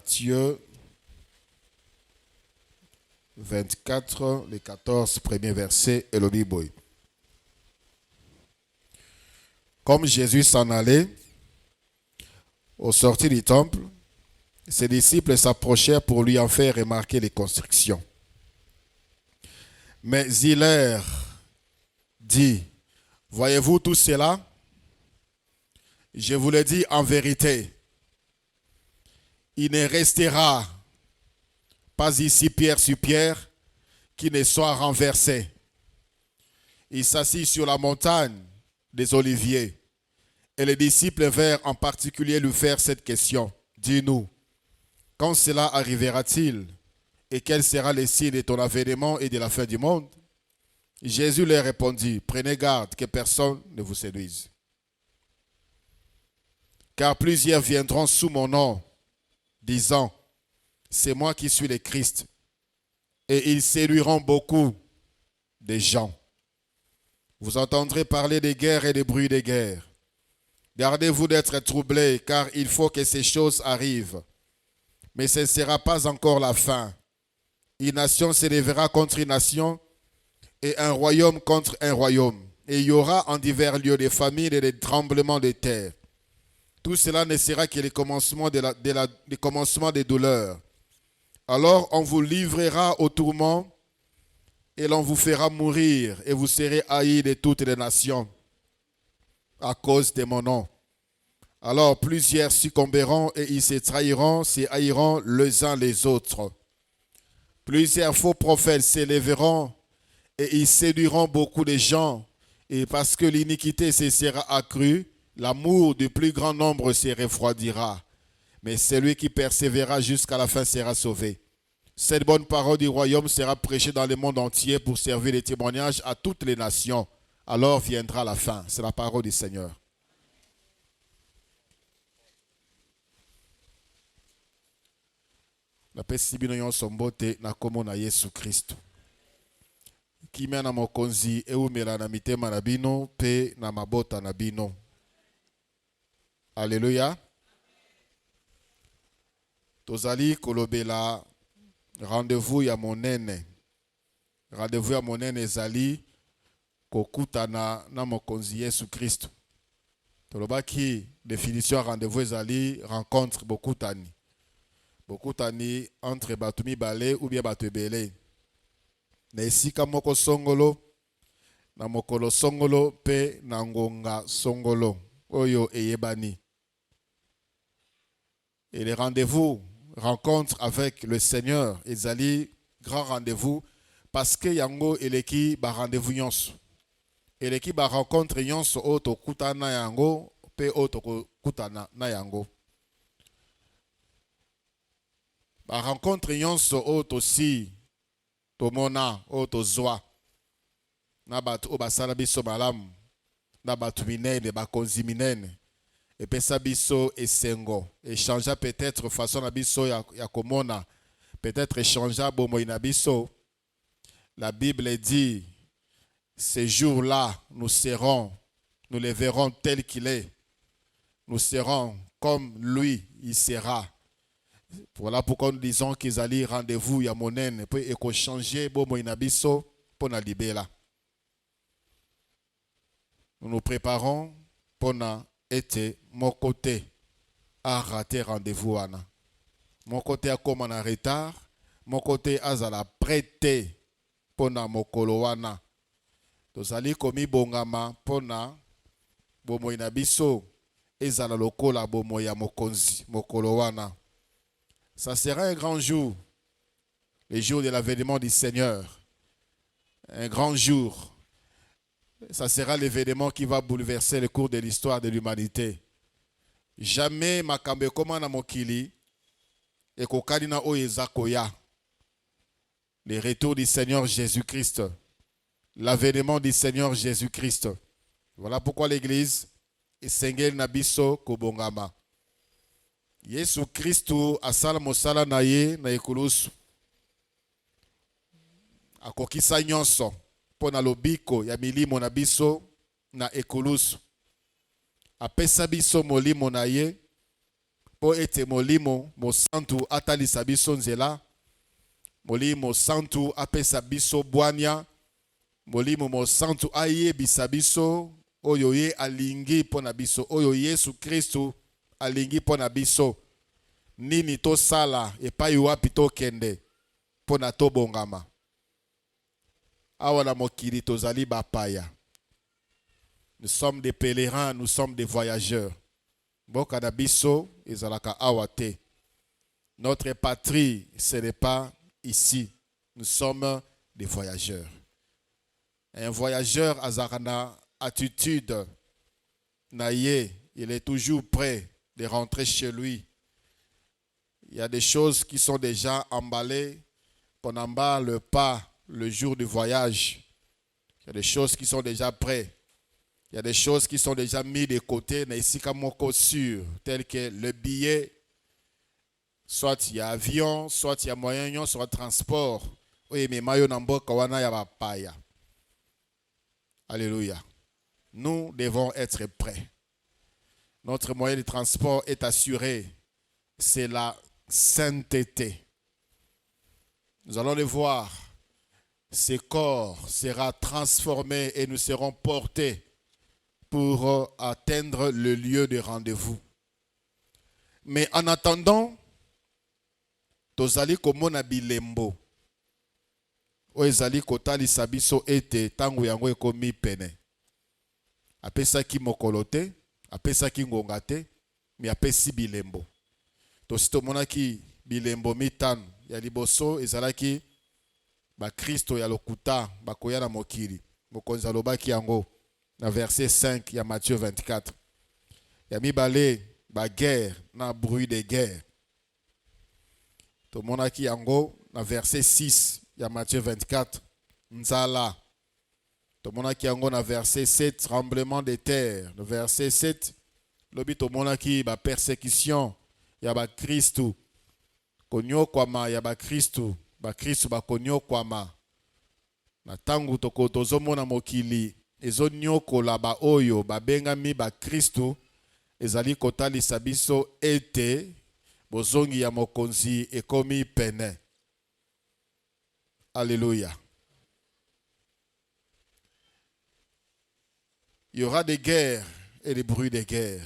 Matthieu 24, les 14 premiers versets et le Bible. Comme Jésus s'en allait, au sortir du temple, ses disciples s'approchèrent pour lui en faire remarquer les constructions. Mais il leur dit, « Voyez-vous tout cela? Je vous le dis en vérité, il ne restera pas ici pierre sur pierre qui ne soit renversé. » Il s'assit sur la montagne des Oliviers et les disciples vinrent en particulier lui faire cette question. « Dis-nous, quand cela arrivera-t-il et quel sera le signe de ton avènement et de la fin du monde? » Jésus leur répondit, « Prenez garde que personne ne vous séduise. Car plusieurs viendront sous mon nom, disant, c'est moi qui suis le Christ. Et ils séduiront beaucoup de gens. Vous entendrez parler des guerres et des bruits des guerres. Gardez-vous d'être troublés, car il faut que ces choses arrivent. Mais ce ne sera pas encore la fin. Une nation se lèvera contre une nation, et un royaume contre un royaume. Et il y aura en divers lieux des famines et des tremblements de terre. Tout cela ne sera que le commencement des douleurs. Alors on vous livrera au tourment et l'on vous fera mourir et vous serez haïs de toutes les nations à cause de mon nom. Alors plusieurs succomberont et ils se trahiront, se haïront les uns les autres. Plusieurs faux prophètes s'élèveront et ils séduiront beaucoup de gens. Et parce que l'iniquité se sera accrue, l'amour du plus grand nombre se refroidira. Mais celui qui persévérera jusqu'à la fin sera sauvé. Cette bonne parole du royaume sera prêchée dans le monde entier pour servir de témoignage à toutes les nations. Alors viendra la fin. C'est la parole du Seigneur. Napesi bino nyonso mbote na kombo na Yesu Kristo. Kimia na mokonzi eumela na mitema na bino pe na mabota na bino. Alléluia. Tozali kolobela rendez-vous ya monene. Rendez-vous ya monene ezali kokutana na mokonzi Yesu Kristo. Tolobaki définition ya rendez-vous ezali rencontre bokutani. Bokutani entre batu mibale ou bien batu ebele. Na esika moko songolo, na mokolo songolo pe na ngonga songolo. Oyo eyebani. Et les rendez-vous, rencontre avec le Seigneur, ezali grand rendez-vous parce que yango eleki ba rendez-vous nyonso. Eleki ba rencontre nyonso oto kutana yango pe oto kutana na yango. Ba rencontre nyonso oto si tomona oto zwa na batu obasala biso malamu na batu minene bakonzi minene. Et pesa biso esengo échangea peut-être façon na biso ya komona peut-être échangea bomoi na biso. La Bible dit ces jours-là nous les verrons tel qu'il est, nous serons comme lui il sera. Voilà pourquoi nous disons qu'ils allaient rendez-vous ya monene peut échanger bomoi na biso pour na libela. Nous nous préparons pour na était mon côté a raté rendez-vous ana. Mon côté a comme en retard, mon côté a la prêté pona mokolo wana. Tozali komi bongama pona bomo ina biso ezala lokola bomo ya mokonzi mokolo wana. Ça sera un grand jour, le jour de l'avènement du Seigneur. Un grand jour. Ça sera l'événement qui va bouleverser le cours de l'histoire de l'humanité. Jamais makambe koma na mokili et kokali na oyezakoya. Le retour du Seigneur Jésus-Christ. L'avènement du Seigneur Jésus-Christ. Voilà pourquoi l'église est sengel nabiso kobongama. Yesu Christu asala mosala na ye na ekulusu. Akokisa nyonso. Pona lobiko ya milimo na biso na ekulusu. Apesa biso molimo na ye po ete molimo mosantu atalisa biso nzela, molimo mosantu apesa biso bwania, molimo mosantu ayebisa biso oyo ye alingi mpo na biso, oyo Yesu Kristu alingi mpo na biso, nini tosala epai wapi tokende mpo na tobongama. Awa na mokili tozali bapaya. Nous sommes des pèlerins, nous sommes des voyageurs. Mboka na biso ezalaka awa te. Notre patrie, ce n'est pas ici. Nous sommes des voyageurs. Un voyageur azarana attitude naïe, il est toujours prêt de rentrer chez lui. Il y a des choses qui sont déjà emballées, qu'on n'emballe pas le jour du voyage. Il y a des choses qui sont déjà prêtes. Il y a des choses qui sont déjà mises de côté, mais ici comme sûr, telles que le billet, soit il y a avion, soit il y a moyen, soit transport. Oui, mais mayo nambo kawana ya bapaya. Alléluia. Nous devons être prêts. Notre moyen de transport est assuré. C'est la sainteté. Nous allons le voir. Ce corps sera transformé et nous serons portés pour atteindre le lieu de rendez-vous. Mais en attendant, tozali komona bilembo. O ezali kotalisa biso ete tangu yango ekomi pene. Apesaki mokolo te, apesaki ngonga te, mi apesi bilembo. Tosi tomonaki bilembo mitano ya liboso ezalaki ba Kristo ya lokuta bakoya na mokili. Mokonzi alobaki yango na verset 5 ya Matthieu 24. Ya mibale ba guerre na bruit de guerre. Tomonaki yango na verset 6 ya Matthieu 24. Nzala. Tomonaki yango na verset 7 tremblement de terre. Le verset 7 lobi tomonaki ba persécution ya ba Kristo. Konyokwama ya ba Kristo bakonyokwama. Na tangu tozomona mokili ezonyokola ba oyo babengami ba Kristo ezali kotalisa biso ete bozongi ya mokonzi ekomi pene. Alléluia. Il y aura des guerres et des bruits de guerre.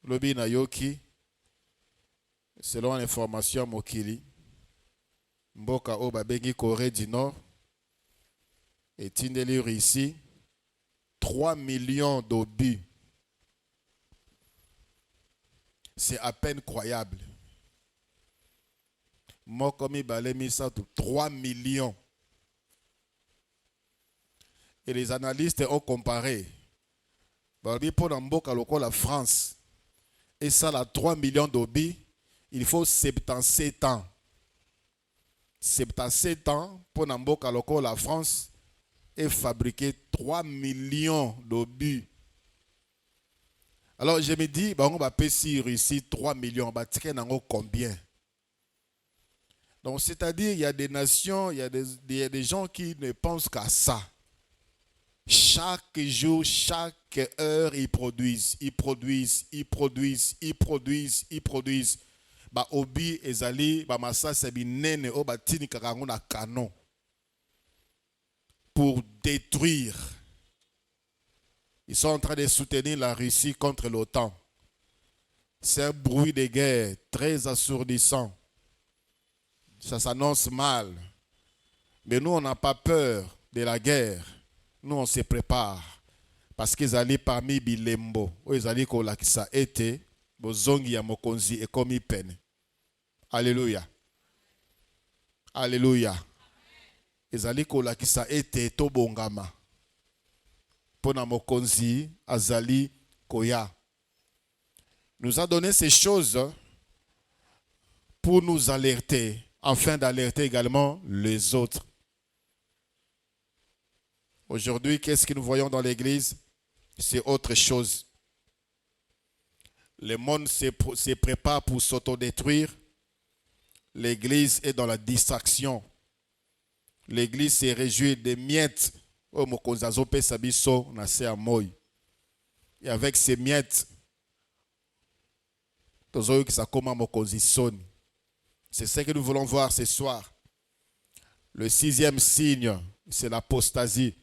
Lobi na yoki, selon l'information mokili, mboka o babengi Corée du Nord, et tindeli ici 3 millions d'obus. C'est à peine croyable. Mokomi balemi ça 3 millions. Et les analystes ont comparé. Pour la France, et ça, la 3 millions d'obus, il faut 77 ans. 77 ans pour Namboka loko la France et fabriquer 3 millions d'obus. Alors je me dis, on va payer ici 3 millions, combien? Donc c'est-à-dire, il y a des nations, il y a des gens qui ne pensent qu'à ça. Chaque jour, chaque heure, ils produisent. Ba obi ezali ba masasa binene o batini kakango na canon pour détruire. Ils sont en train de soutenir la Russie contre l'OTAN. C'est un bruit de guerre très assourdissant. Ça s'annonce mal. Mais nous, on n'a pas peur de la guerre. Nous, on se prépare. Parce qu'ils allaient parmi Bilembo. Ils allaient kolakisa ete. Bozongi ya mokonzi ekomi pene. Alléluia. Alléluia. Ezali kolakisa ete tobongama. Pona mokonzi azali koya. Nous a donné ces choses pour nous alerter, afin d'alerter également les autres. Aujourd'hui, qu'est-ce que nous voyons dans l'église? C'est autre chose. Le monde se prépare pour s'autodétruire. L'église est dans la distraction. L'église se réjouit des miettes. Et avec ces miettes, C'est ce que nous voulons voir ce soir. Le 6e signe, c'est l'apostasie.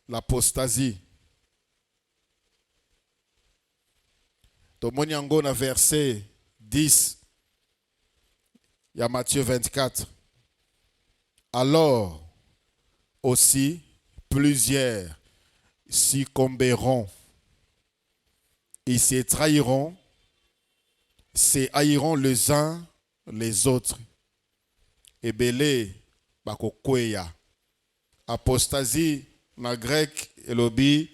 L'apostasie. Tomoni yango na verset 10. Il y a Matthieu 24. Alors aussi plusieurs succomberont. Ils se trahiront, se haïront les uns les autres. Ebele bakokweya. Apostasie na grec elobi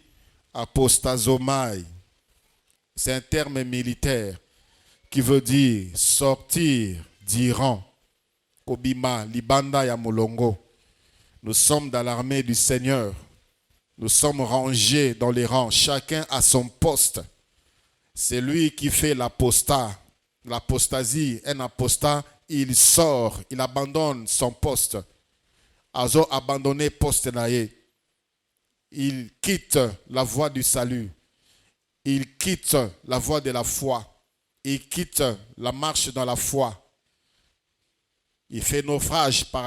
apostasomai. C'est un terme militaire qui veut dire sortir du rang. Kobima libanda ya molongo. Nous sommes dans l'armée du Seigneur. Nous sommes rangés dans les rangs, chacun à son poste. C'est lui qui fait l'apostat. L'apostasie, un apostat, il sort, il abandonne son poste. Azo abandonné poste naïe. Il quitte la voie du salut. Il quitte la voie de la foi. Il quitte la marche dans la foi. Il fait naufrage par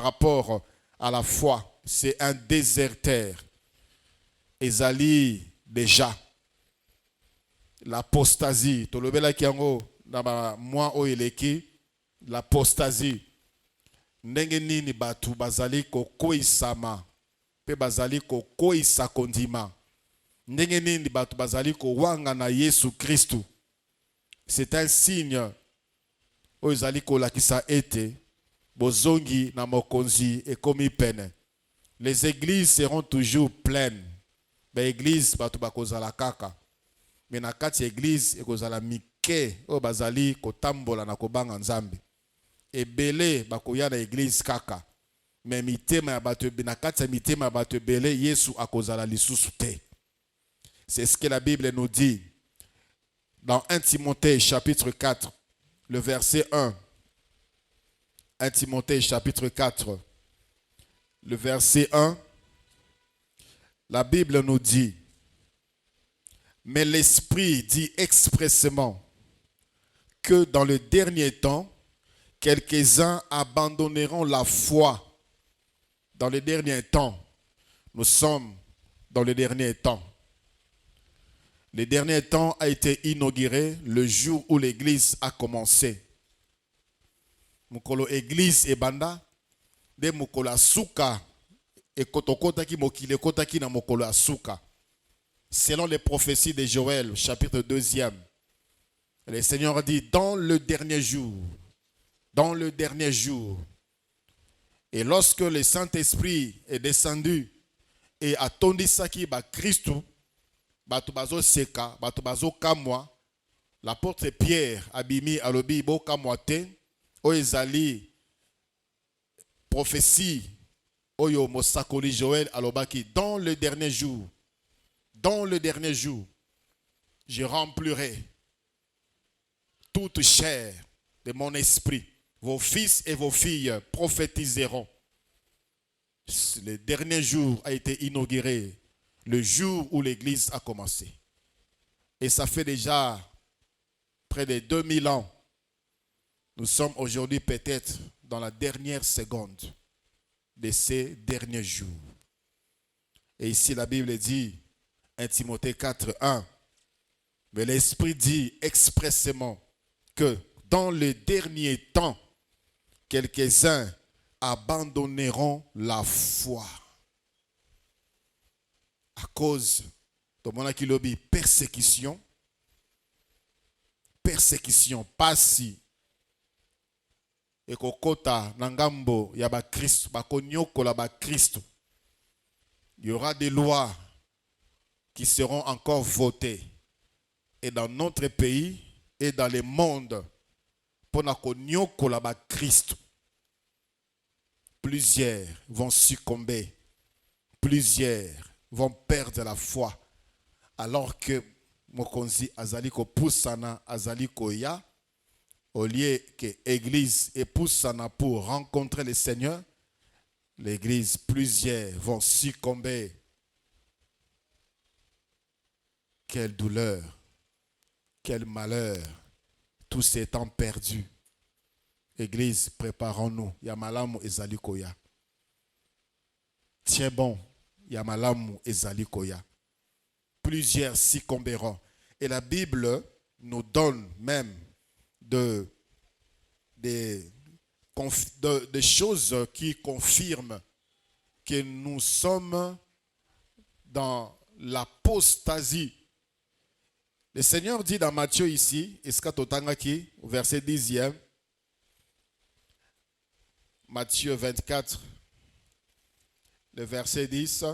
rapport à la foi. C'est un déserteur. Ezali déjà. L'apostasie. Tolobela kiango na moi oeleki. L'apostasie. Ndenge nini batu bazali kokoisama. Pe bazali kokoisa kondima. Ndenge nini batu bazali kowanga na Yesu Christu. C'est un signe. Oezali kolakisa ete. Bozongi na mokonzi ekomi pene. Les églises seront toujours pleines. Ba église batu bakozala kaka. Mais na kati église ekozala mike o bazali kotambola na kobanga nzambe. Ebele bakoya na église kaka. Mais mitema ya batu na kati mitema ya batu ebele Yesu akozala lisusu te. C'est ce que la Bible nous dit dans 1 Timothée chapitre 4, le verset 1. 1 Timothée chapitre 4, le verset 1. La Bible nous dit, mais l'Esprit dit expressément que dans le dernier temps, quelques-uns abandonneront la foi. Dans le dernier temps, nous sommes dans le dernier temps. Le dernier temps a été inauguré le jour où l'église a commencé. Mukolo église et banda, de mukolo asuka et kotokota ki mokile kota ki na mukolo asuka. Selon les prophéties de Joël, chapitre 2e, le Seigneur dit dans le dernier jour, et lorsque le Saint-Esprit est descendu et a tondisaki ba Christu, batu bazo seka, batu bazo kamwa, l'apôtre Pierre abimi alobi bo kamwa te, oezali prophétie oyo mosakoli Joël alobaki dans le dernier jour, je remplirai toute chair de mon esprit. Vos fils et vos filles prophétiseront. Le dernier jour a été inauguré, le jour où l'église a commencé. Et ça fait déjà près de 2000 ans. Nous sommes aujourd'hui peut-être dans la dernière seconde de ces derniers jours. Et ici la Bible dit, 1 Timothée 4, 1, mais l'Esprit dit expressément que dans le dernier temps, quelques-uns abandonneront la foi. À cause de mon kilobi persécution, pasi, et kokota nangambo yaba Christ, bakonyoko la ba Christ. Il y aura des lois qui seront encore votées. Et dans notre pays et dans le monde, pour na konyoko la ba Christ. Plusieurs vont succomber. Plusieurs vont perdre la foi. Alors que Mokonzi Azaliko Poussana Azaliko Ya, au lieu que l'église et Poussana pour rencontrer le Seigneur, l'église, plusieurs vont succomber. Quelle douleur. Quel malheur. Tous ces temps perdus. Église, préparons-nous. Yamalamu ezali koya. Tiens bon. Yamalamu ezali koya. Plusieurs succomberont. Et la Bible nous donne même des choses qui confirment que nous sommes dans l'apostasie. Le Seigneur dit dans Matthieu ici, au verset 10e, Matthieu 24, le verset 10,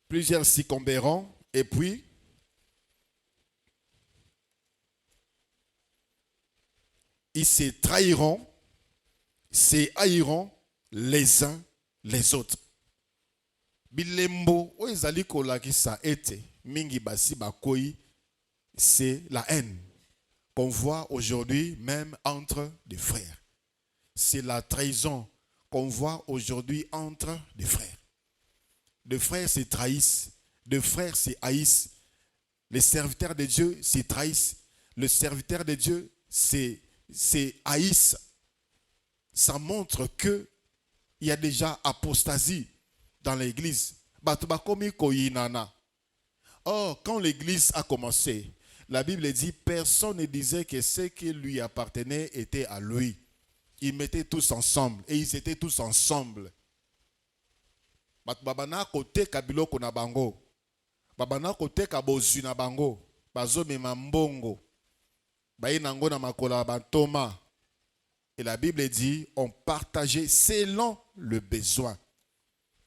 plusieurs succomberont et puis ils se trahiront, se haïront les uns les autres. Bilembo oezali kolakisa ete mingi basi bakoi, c'est la haine qu'on voit aujourd'hui même entre des frères. C'est la trahison qu'on voit aujourd'hui entre des frères. Les frères se trahissent, les frères se haïssent, les serviteurs de Dieu se trahissent, les serviteurs de Dieu se haïssent. Ça montre que il y a déjà apostasie dans l'église. Or, quand l'église a commencé, la Bible dit personne ne disait que ce qui lui appartenait était à lui. Ils mettaient tous ensemble et ils étaient tous ensemble. Babana kote kabilo kona bango. Babana kote kabozu na bango. Bazo memambongo. Bayi nango na makola bantoma. Et la Bible dit on partageait selon le besoin.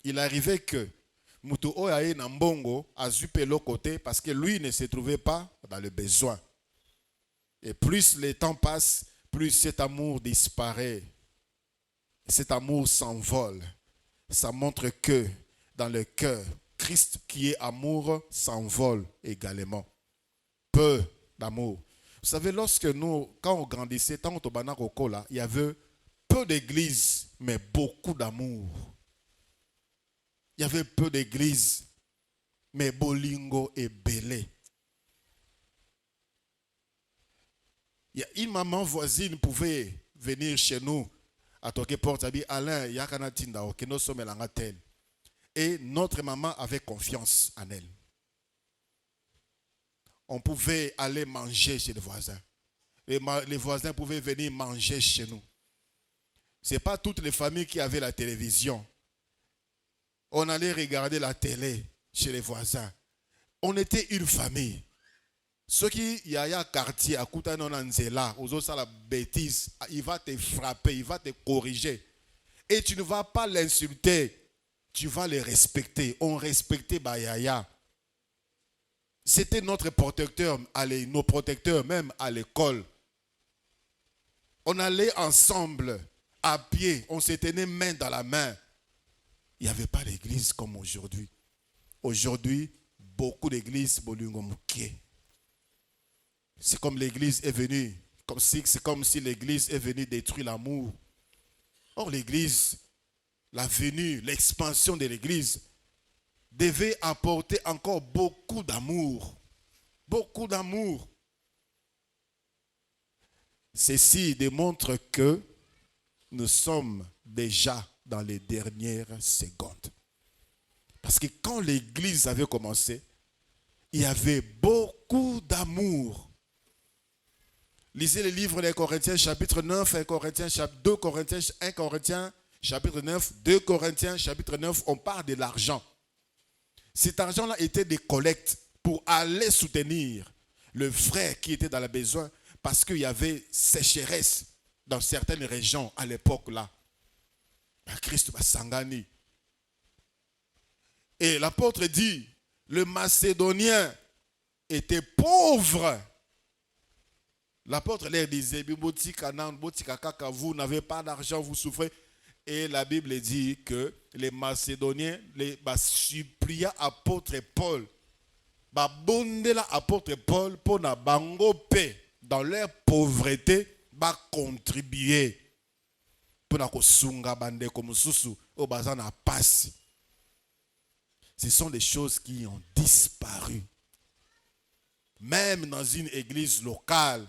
Il arrivait que Mutu oyaye nambongo azupe l'autre côté parce que lui ne se trouvait pas dans le besoin. Et plus le temps passe, plus cet amour disparaît. Cet amour s'envole. Ça montre que dans le cœur, Christ qui est amour s'envole également. Peu d'amour. Vous savez, lorsque nous, quand on grandissait, tant au là, il y avait peu d'églises, mais beaucoup d'amour. Il y avait peu d'églises, mais bolingo et belé. Il y a une maman voisine pouvait venir chez nous à toquer porte, elle dit Alain, il y a qu'un tinda, que nous sommes là tel. Et notre maman avait confiance en elle. On pouvait aller manger chez les voisins. Les voisins pouvaient venir manger chez nous. Ce n'est pas toutes les familles qui avaient la télévision. On allait regarder la télé chez les voisins. On était une famille. Ceux qui y a un quartier à Koutanon-Anzela, aux autres, la bêtise, il va te frapper, il va te corriger. Et tu ne vas pas l'insulter. Tu vas les respecter. On respectait Bayaya. C'était notre protecteur, nos protecteurs même à l'école. On allait ensemble, à pied, on se tenait main dans la main. Il n'y avait pas d'église comme aujourd'hui. Aujourd'hui, beaucoup d'églises, c'est comme l'église est venue, c'est comme si l'église est venue détruire l'amour. Or, l'église, la venue, l'expansion de l'église devait apporter encore beaucoup d'amour. Beaucoup d'amour. Ceci démontre que nous sommes déjà dans les dernières secondes. Parce que quand l'église avait commencé, il y avait beaucoup d'amour. Lisez le livre des Corinthiens chapitre 9, 1 Corinthiens chapitre 2 Corinthiens, 1 Corinthiens chapitre 9, 2 Corinthiens chapitre 9, on parle de l'argent. Cet argent-là était des collectes pour aller soutenir le frère qui était dans le besoin parce qu'il y avait sécheresse dans certaines régions à l'époque là. Christ va s'engagner. Et l'apôtre dit, le Macédonien était pauvre. L'apôtre leur disait, vous n'avez pas d'argent, vous souffrez. Et la Bible dit que les Macédoniens suppliaient l'apôtre Paul. L'apôtre Paul pour na bango paix dans leur pauvreté, contribuer pour na kosunga bande comme susu au bazana passe. Ce sont des choses qui ont disparu. même dans une église locale,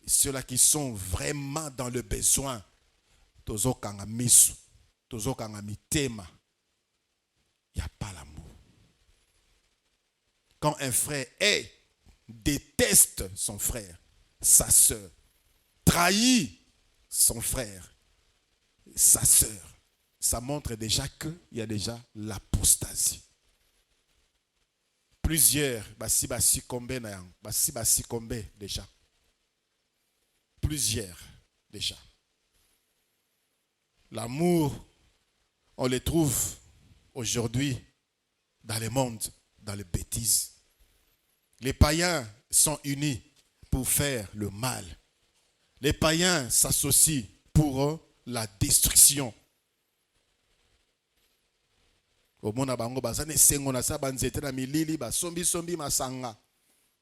ceux-là qui sont vraiment dans le besoin, tozo kanga misu, tozo kanga mitema, il n'y a pas l'amour. Quand un frère déteste son frère, sa soeur, trahit son frère, sa soeur, ça montre déjà qu'il y a déjà l'apostasie. Plusieurs, basi déjà. Plusieurs déjà. L'amour, on le trouve aujourd'hui dans le monde, dans les bêtises. Les païens sont unis pour faire le mal. Les païens s'associent pour la destruction. Au monde bango bazane sengo na sa banzete na milili ba sombi masanga.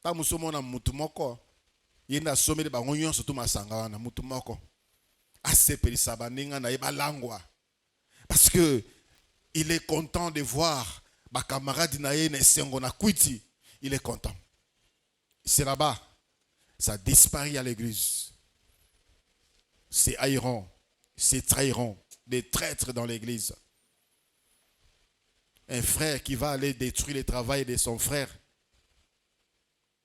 Ta musomo na mutu moko. Yenda sombi de bango nyonso tu masanga wana mutu moko. Asepelisa baninga na yeba langwa. Parce que il est content de voir ba camarade na ye na sengo na kwiti. Il est content. C'est là-bas. Ça disparaît à l'église. C'est haïront, c'est trahiront, des traîtres dans l'église. Un frère qui va aller détruire le travail de son frère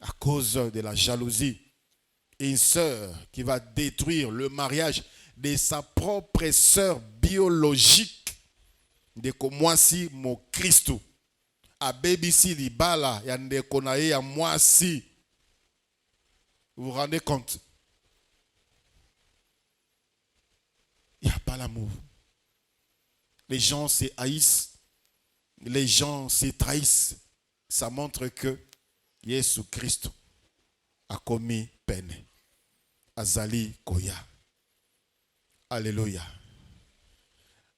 à cause de la jalousie. Et une sœur qui va détruire le mariage de sa propre sœur biologique. De moi si mon Christ. A BBC libala ya ndekonaye ya moi si. Vous vous rendez compte? Il n'y a pas l'amour. Les gens se haïssent. Les gens se trahissent. Ça montre que Jésus Christ a commis peine. Azali Koya. Alléluia.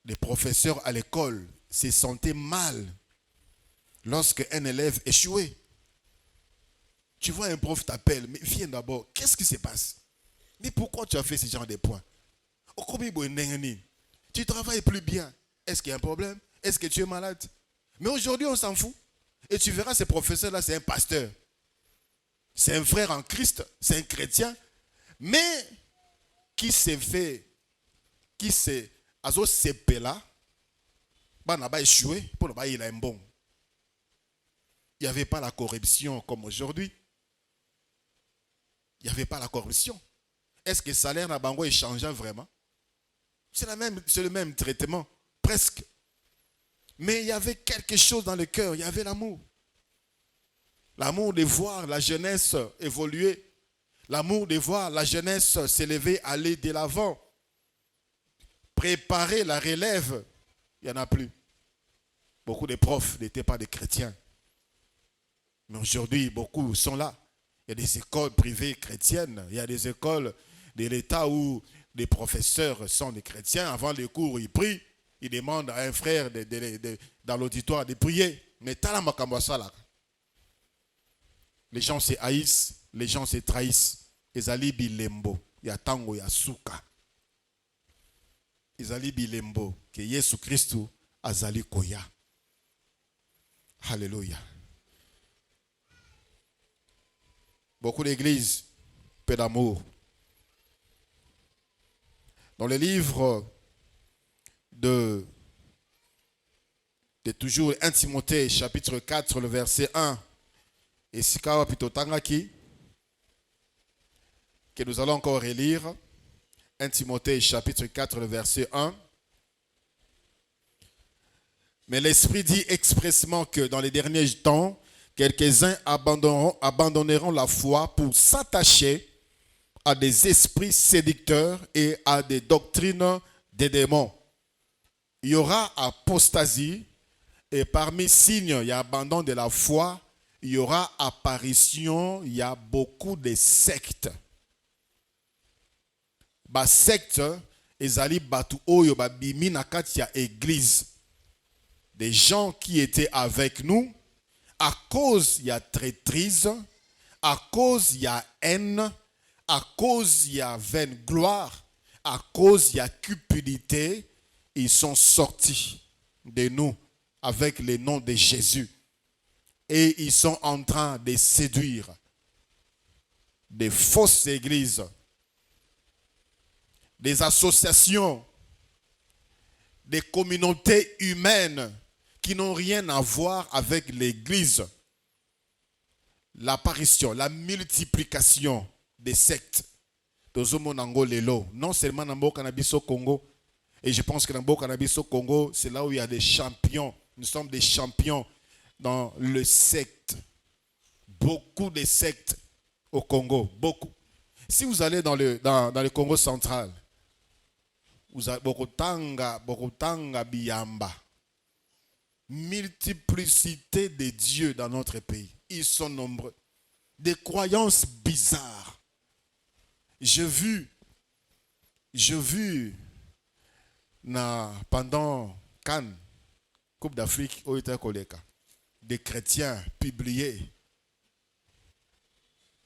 Les professeurs à l'école se sentaient mal lorsqu'un élève échouait. Tu vois, un prof t'appelle, mais viens d'abord. Qu'est-ce qui se passe? Mais pourquoi tu as fait ce genre de points? Tu travailles plus bien. Est-ce qu'il y a un problème? Est-ce que tu es malade? Mais aujourd'hui, on s'en fout. Et tu verras, ce professeur-là, c'est un pasteur. C'est un frère en Christ, c'est un chrétien. Mais qui s'est fait, qui s'est azo sepela, n'a pas échoué, pour ne pas il a un bon. Il n'y avait pas la corruption comme aujourd'hui. Il n'y avait pas la corruption. Est-ce que le salaire n'a pas changé vraiment? C'est le même traitement, presque. Mais il y avait quelque chose dans le cœur, il y avait l'amour. L'amour de voir la jeunesse évoluer. L'amour de voir la jeunesse s'élever, aller de l'avant. Préparer la relève, il n'y en a plus. Beaucoup de profs n'étaient pas des chrétiens. Mais aujourd'hui, beaucoup sont là. Il y a des écoles privées chrétiennes. Il y a des écoles de l'État où les professeurs sont des chrétiens. Avant les cours, ils prient. Ils demandent à un frère dans l'auditoire de prier. Mais les gens se haïssent, les gens se trahissent. Ezali bilembo, ya tango ya suka. Ezali bilembo, que Yesu Christu azali koya. Alléluia. Beaucoup d'églises, peu d'amour. Dans le livre de toujours 1 Timothée, chapitre 4, le verset 1, et Sikawa Pitotangaki, que nous allons encore relire. 1 Timothée, chapitre 4, le verset 1. Mais l'Esprit dit expressément que dans les derniers temps, quelques-uns abandonneront la foi pour s'attacher à des esprits séducteurs et à des doctrines des démons. Il y aura apostasie et parmi signes, il y a abandon de la foi, il y aura apparition, il y a beaucoup de sectes. Ba secte, ezali batu oyo ba bimi na kati ya église. Des gens qui étaient avec nous, à cause il y a traîtrise, à cause il y a haine, à cause il y a vaine gloire, à cause il y a cupidité, ils sont sortis de nous avec le nom de Jésus. Et ils sont en train de séduire des fausses églises, des associations, des communautés humaines qui n'ont rien à voir avec l'église. L'apparition, la multiplication des sectes. Non seulement dans le cannabis au Congo, et je pense que dans le cannabis au Congo, c'est là où il y a des champions. Nous sommes des champions dans le secte. Beaucoup de sectes au Congo, beaucoup. Si vous allez dans le Congo central, vous avez Bokotanga, Biyamba. Multiplicité de dieux dans notre pays. Ils sont nombreux. Des croyances bizarres. J'ai vu pendant Cannes, Coupe d'Afrique, au Koleka, des chrétiens publier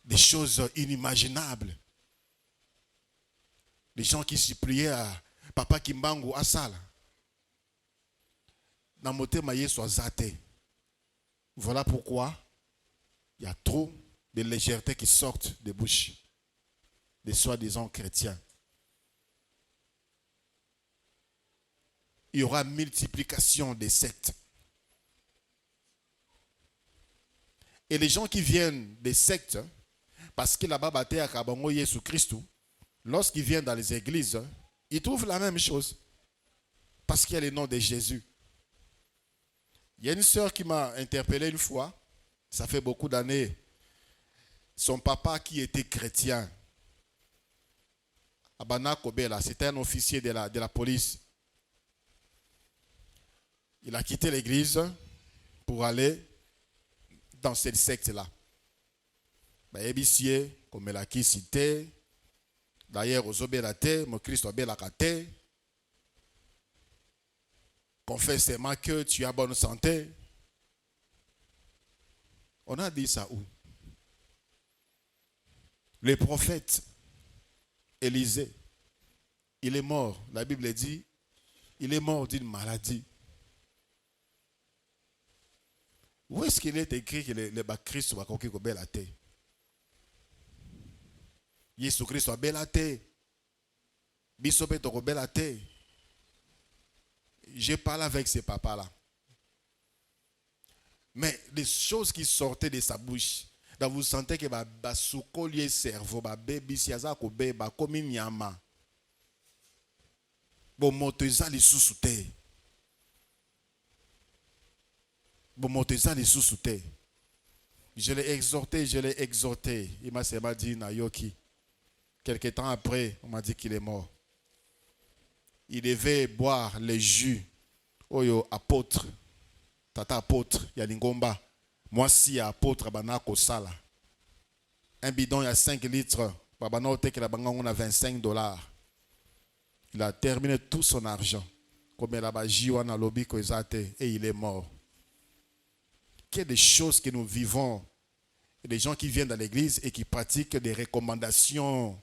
des choses inimaginables. Les gens qui suppliaient à Papa Kimbangu Asala. Voilà pourquoi il y a trop de légèreté qui sortent des bouches des soi-disant chrétiens. Il y aura multiplication des sectes. Et les gens qui viennent des sectes, parce que là-bas, bâté à Kabongo Jésus Christ, lorsqu'ils viennent dans les églises, ils trouvent la même chose. Parce qu'il y a le nom de Jésus. Il y a une sœur qui m'a interpellé une fois, ça fait beaucoup d'années. Son papa qui était chrétien, Abana Kobela, c'était un officier de la police. Il a quitté l'église pour aller dans cette secte-là. Comme il a quitté, d'ailleurs, aux obélate, mon Christ obélakate. Confesse-moi que tu as bonne santé. On a dit ça où? Le prophète Élisée, il est mort. La Bible dit, il est mort d'une maladie. Où est-ce qu'il est écrit que le Christ va conquérir au bel athée? Jésus Christ va bel athée. Bisopé au bel athée. J'ai parlé avec ce papa-là. Mais les choses qui sortaient de sa bouche, vous sentez que le cerveau, le bébé, comme une yama. Bon, moteza les sous-soutés. Je l'ai exhorté. Il m'a dit, Nayoki. Quelques temps après, on m'a dit qu'il est mort. Il devait boire les jus. Oyo apôtre. Tata apôtre, il y a l'ingomba. Moi si apôtre, banako sala. Un bidon, il y a 5 litres. Babanote que la banque on a $25. Il a terminé tout son argent. Comme il a jiwana lobby et il est mort. Qu'il y a des choses que nous vivons. Des gens qui viennent dans l'église et qui pratiquent des recommandations,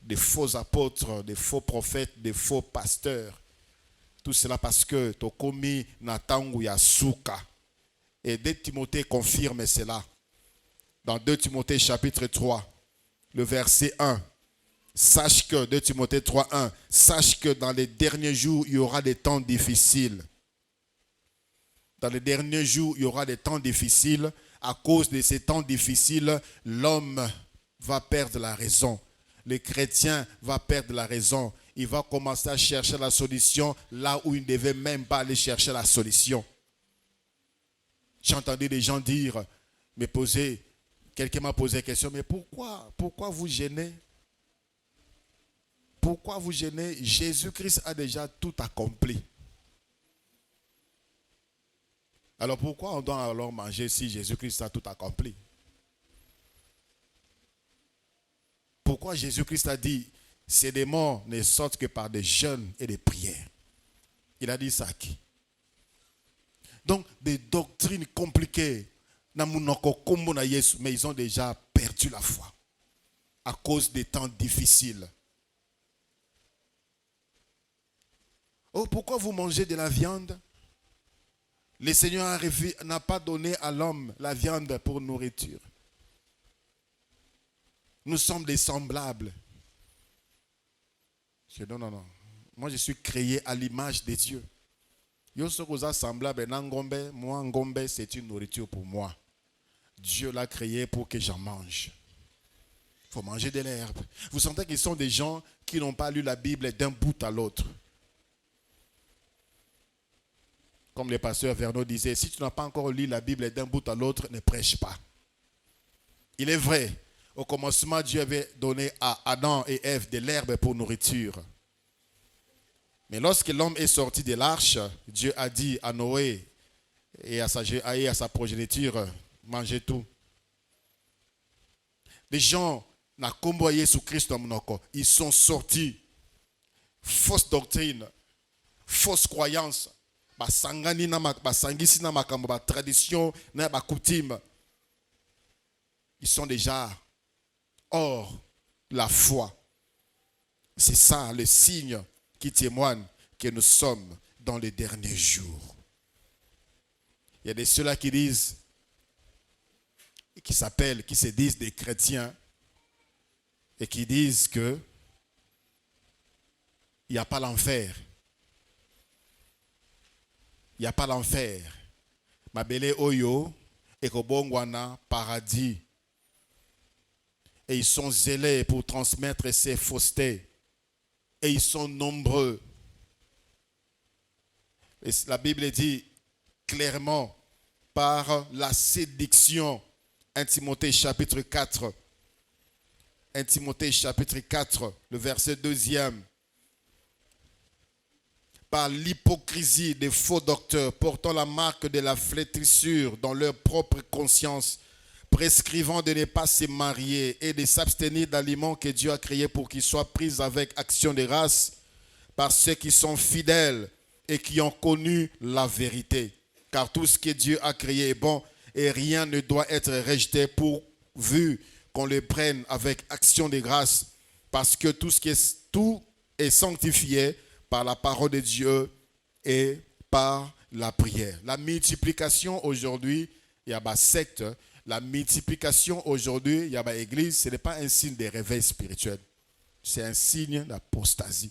des faux apôtres, des faux prophètes, des faux pasteurs. Tout cela parce que Tokomi Natangu Yasuka. Et 2 Timothée confirme cela. Dans 2 Timothée chapitre 3, le verset 1. Sache que, 2 Timothée 3, 1. Sache que dans les derniers jours, il y aura des temps difficiles. Dans les derniers jours, il y aura des temps difficiles. À cause de ces temps difficiles, l'homme va perdre la raison. Le chrétien va perdre la raison. Il va commencer à chercher la solution là où il ne devait même pas aller chercher la solution. J'ai entendu des gens dire, quelqu'un m'a posé la question, mais pourquoi vous gênez? Pourquoi vous gênez? Jésus-Christ a déjà tout accompli. Alors pourquoi on doit alors manger si Jésus-Christ a tout accompli? Pourquoi Jésus-Christ a dit, ces démons ne sortent que par des jeûnes et des prières? Il a dit ça à qui? Donc, des doctrines compliquées, mais ils ont déjà perdu la foi à cause des temps difficiles. Oh, pourquoi vous mangez de la viande? Le Seigneur n'a pas donné à l'homme la viande pour nourriture. Nous sommes des semblables. Je dis non. Moi, je suis créé à l'image de Dieu. Yo sokoza semblable n'angombe, moi ngombe c'est une nourriture pour moi. Dieu l'a créé pour que j'en mange. Il faut manger de l'herbe. Vous sentez qu'ils sont des gens qui n'ont pas lu la Bible d'un bout à l'autre. Comme le pasteur Verneau disait, si tu n'as pas encore lu la Bible d'un bout à l'autre, ne prêche pas. Il est vrai, au commencement, Dieu avait donné à Adam et Ève de l'herbe pour nourriture. Mais lorsque l'homme est sorti de l'arche, Dieu a dit à Noé et à sa progéniture, mangez tout. Les gens n'ont comboyé sous Christ, ils sont sortis. Fausse doctrine, fausse croyance, basangani na basangisi na makambo ba tradition na ba coutume. Ils sont déjà hors la foi. C'est ça le signe qui témoigne que nous sommes dans les derniers jours. Il y a des ceux-là qui disent, qui se disent des chrétiens et qui disent que il n'y a pas l'enfer. Il n'y a pas l'enfer. Mabele Oyo et Kobongwana paradis. Et ils sont zélés pour transmettre ces faussetés. Et ils sont nombreux. Et la Bible dit clairement, par la séduction, 1 Timothée chapitre 4, 1 Timothée chapitre 4, le verset 2e, par l'hypocrisie des faux docteurs portant la marque de la flétrissure dans leur propre conscience, prescrivant de ne pas se marier et de s'abstenir d'aliments que Dieu a créés pour qu'ils soient pris avec action de grâce par ceux qui sont fidèles et qui ont connu la vérité. Car tout ce que Dieu a créé est bon et rien ne doit être rejeté pourvu qu'on le prenne avec action de grâce, parce que tout est sanctifié par la parole de Dieu et par la prière. La multiplication aujourd'hui, il y a des sectes. La multiplication aujourd'hui, il y a des églises, ce n'est pas un signe de réveil spirituel. C'est un signe d'apostasie.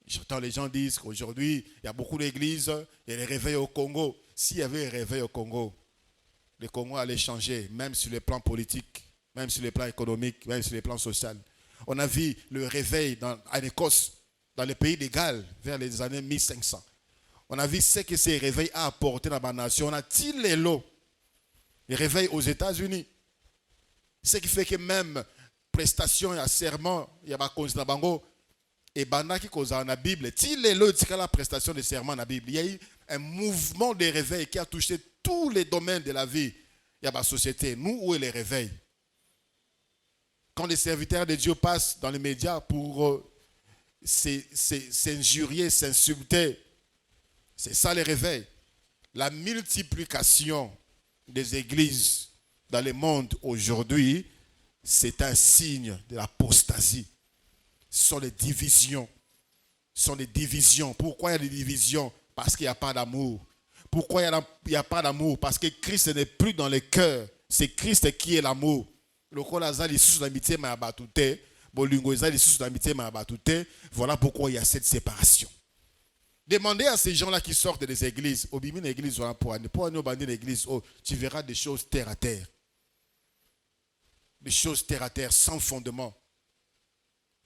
J'entends les gens dire qu'aujourd'hui, il y a beaucoup d'églises, il y a les réveils au Congo. S'il y avait un réveil au Congo, le Congo allait changer, même sur le plan politique, même sur le plan économique, même sur le plan social. On a vu le réveil en Écosse, dans le pays de Galles, vers les années 1500. On a vu ce que ces réveils a apporté dans la nation. On a tiré l'eau. Les réveils aux États-Unis. Ce qui fait que même prestation et serment, il y a des bango et bandaki cause dans la Bible. Tiré l'eau, c'est la prestation de serment dans la Bible. Il y a eu un mouvement de réveil qui a touché tous les domaines de la vie. Il y a la société. Nous, où est le réveil? Quand les serviteurs de Dieu passent dans les médias pour s'injurier, s'insulter, c'est ça le réveil. La multiplication des églises dans le monde aujourd'hui, c'est un signe de l'apostasie. Ce sont les divisions. Ce sont les divisions. Pourquoi il y a des divisions? Parce qu'il n'y a pas d'amour. Pourquoi il n'y a pas d'amour? Parce que Christ n'est plus dans le cœur. C'est Christ qui est l'amour. Voilà pourquoi il y a cette séparation. Demandez à ces gens-là qui sortent des églises, tu verras des choses terre à terre. Des choses terre à terre, sans fondement.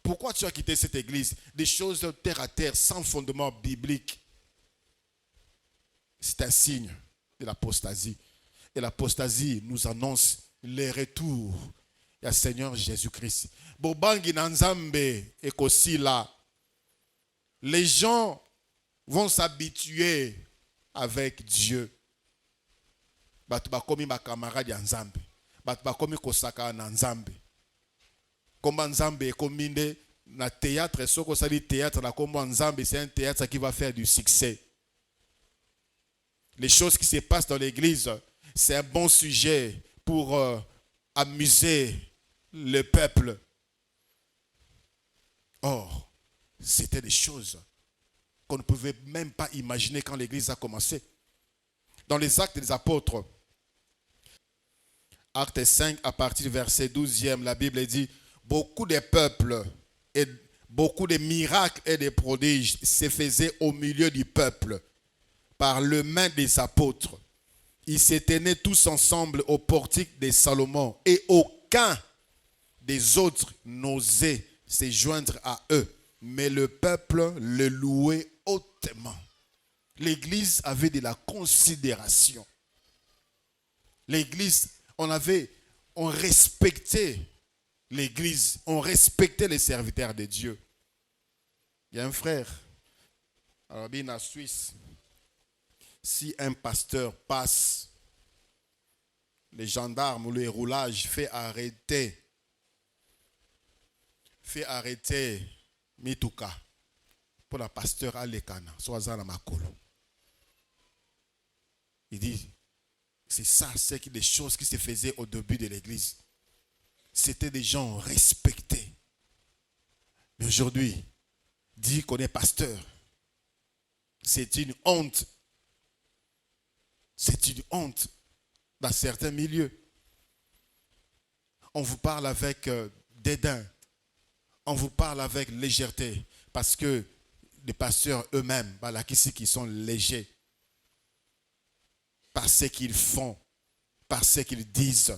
Pourquoi tu as quitté cette église? Des choses terre à terre, sans fondement biblique. C'est un signe de l'apostasie. Et l'apostasie nous annonce le retour du Seigneur Jésus-Christ. Bobangi Nanzambe et aussi là. Les gens vont s'habituer avec Dieu. Batu bakomi ba camarade ya Nzambe. Batu bakomi kosaka na Nzambe. Komba Nzambe ekominde na théâtre, soko sali théâtre na komba Nzambe, c'est un théâtre qui va faire du succès. Les choses qui se passent dans l'église, c'est un bon sujet pour amuser le peuple. Or, c'était des choses qu'on ne pouvait même pas imaginer quand l'Église a commencé. Dans les Actes des Apôtres, Acte 5, à partir du verset 12e, la Bible dit, beaucoup de peuples et beaucoup de miracles et de prodiges se faisaient au milieu du peuple par le main des apôtres. Ils se tenaient tous ensemble au portique de Salomon et aucun des autres n'osait se joindre à eux. Mais le peuple le louait hautement. L'Église avait de la considération. L'Église, on respectait l'Église, on respectait les serviteurs de Dieu. Il y a un frère, en Suisse, si un pasteur passe, les gendarmes ou le roulage fait arrêter Mituka pour la pasteur Alekana, soit à la Makolo. Il dit, c'est ça, c'est des choses qui se faisaient au début de l'église. C'était des gens respectés. Mais aujourd'hui, dire qu'on est pasteur, c'est une honte. C'est une honte dans certains milieux. On vous parle avec dédain. On vous parle avec légèreté. Parce que les pasteurs eux-mêmes, voilà, qui sont légers. Par ce qu'ils font, par ce qu'ils disent.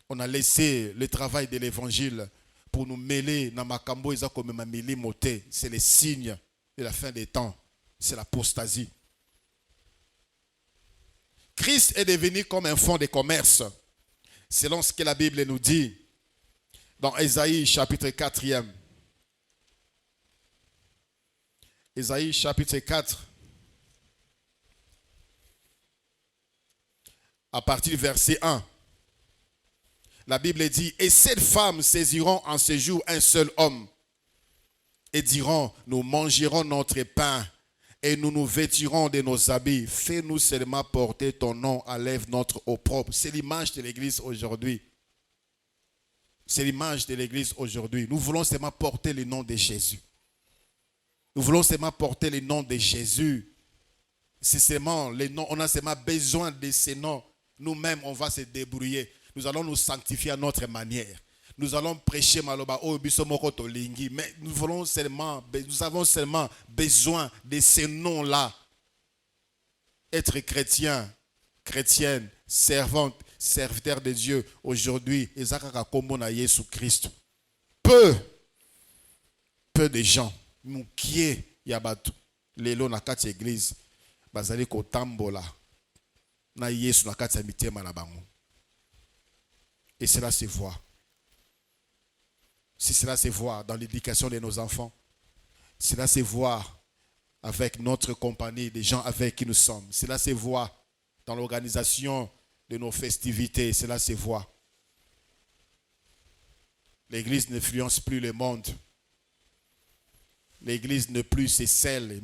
On a laissé le travail de l'évangile pour nous mêler dans Makambo, c'est le signe de la fin des temps. C'est l'apostasie. Christ est devenu comme un fonds de commerce, selon ce que la Bible nous dit dans Ésaïe chapitre 4. Ésaïe chapitre 4, à partir du verset 1. La Bible dit, et cette femme saisiront en ce jour un seul homme et diront, nous mangerons notre pain et nous nous vêtirons de nos habits. Fais-nous seulement porter ton nom, enlève notre opprobre. C'est l'image de l'église aujourd'hui. C'est l'image de l'église aujourd'hui. Nous voulons seulement porter le nom de Jésus. Nous voulons seulement porter le nom de Jésus. C'est seulement les noms, on a seulement besoin de ces noms. Nous-mêmes, on va se débrouiller. Nous allons nous sanctifier à notre manière. Nous allons prêcher Maloba mais nous avons seulement besoin de ces noms-là. Être chrétien, chrétienne, servante, serviteur de Dieu aujourd'hui, Jésus-Christ. Peu de gens, nous qui yabatu, lelo na kati église, bazali kotambola na Yesu na kati mitema na bango. Et cela se voit. Si cela se voit dans l'éducation de nos enfants, cela se voit avec notre compagnie, des gens avec qui nous sommes. Cela se voit dans l'organisation de nos festivités. Cela se voit. L'Église n'influence plus le monde. L'Église ne plus c'est celle.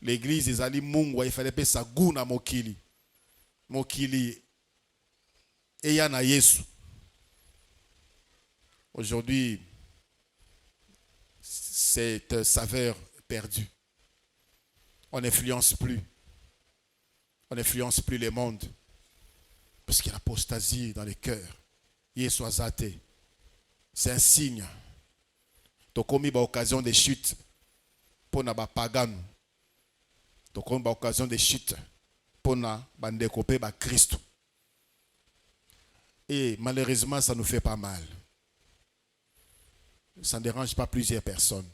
L'Église est allée mungwa, il fallait pas sa goût na mokili. Mokili et yana Yesu. Aujourd'hui, cette saveur perdue. On n'influence plus. On n'influence plus le monde. Parce qu'il y a l'apostasie dans les cœurs. Yesu azate. C'est un signe. Donc, on a une occasion de chute pour na pagan. Donc, on a une occasion de chute pour na bandekopé ba Christ. Et malheureusement, ça nous fait pas mal. Ça ne dérange pas plusieurs personnes.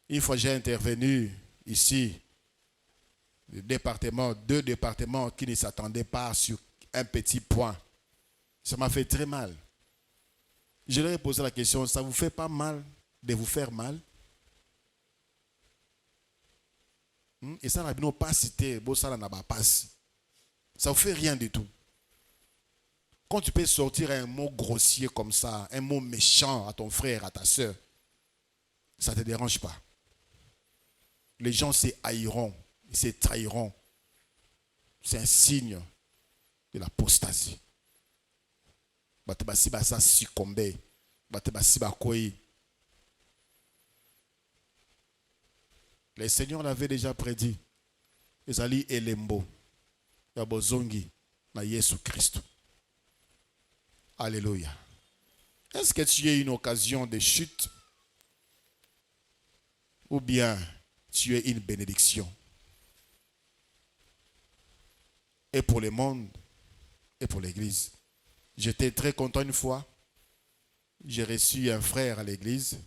Une fois j'ai intervenu ici, deux départements qui ne s'attendaient pas sur un petit point. Ça m'a fait très mal. Je leur ai posé la question, ça vous fait pas mal de vous faire mal? Et ça n'a pas cité, ça n'a pas passé. Ça ne vous fait rien du tout. Quand tu peux sortir un mot grossier comme ça, un mot méchant à ton frère, à ta soeur, ça ne te dérange pas. Les gens se haïront, ils se trahiront. C'est un signe de l'apostasie. Batibasi basa succomber. Le Seigneur l'avait déjà prédit. Ezali elembo ya bozongi na Yesu Christ. Alléluia. Est-ce que tu as une occasion de chute ou bien tu es une bénédiction? Et pour le monde et pour l'église. J'étais très content une fois. J'ai reçu un frère à l'église.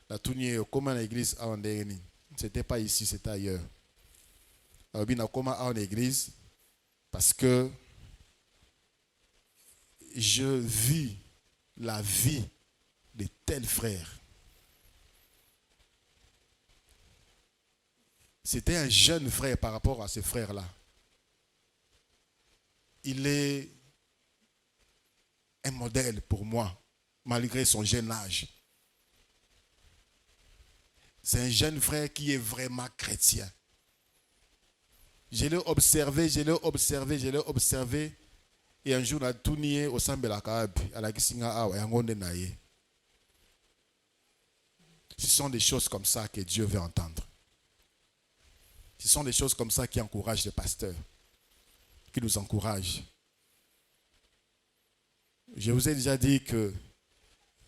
La tournée comme à l'église à Andéni. C'était pas ici, c'était ailleurs. Il a comme à l'église parce que je vis la vie de tels frères. C'était un jeune frère par rapport à ce frère-là. Il est un modèle pour moi, malgré son jeune âge. C'est un jeune frère qui est vraiment chrétien. Je l'ai observé. Et un jour, on a tourné au Sambelakabi, à la Kisinga Awa, et on a naïe. Ce sont des choses comme ça que Dieu veut entendre. Ce sont des choses comme ça qui encouragent les pasteurs, qui nous encouragent. Je vous ai déjà dit qu'il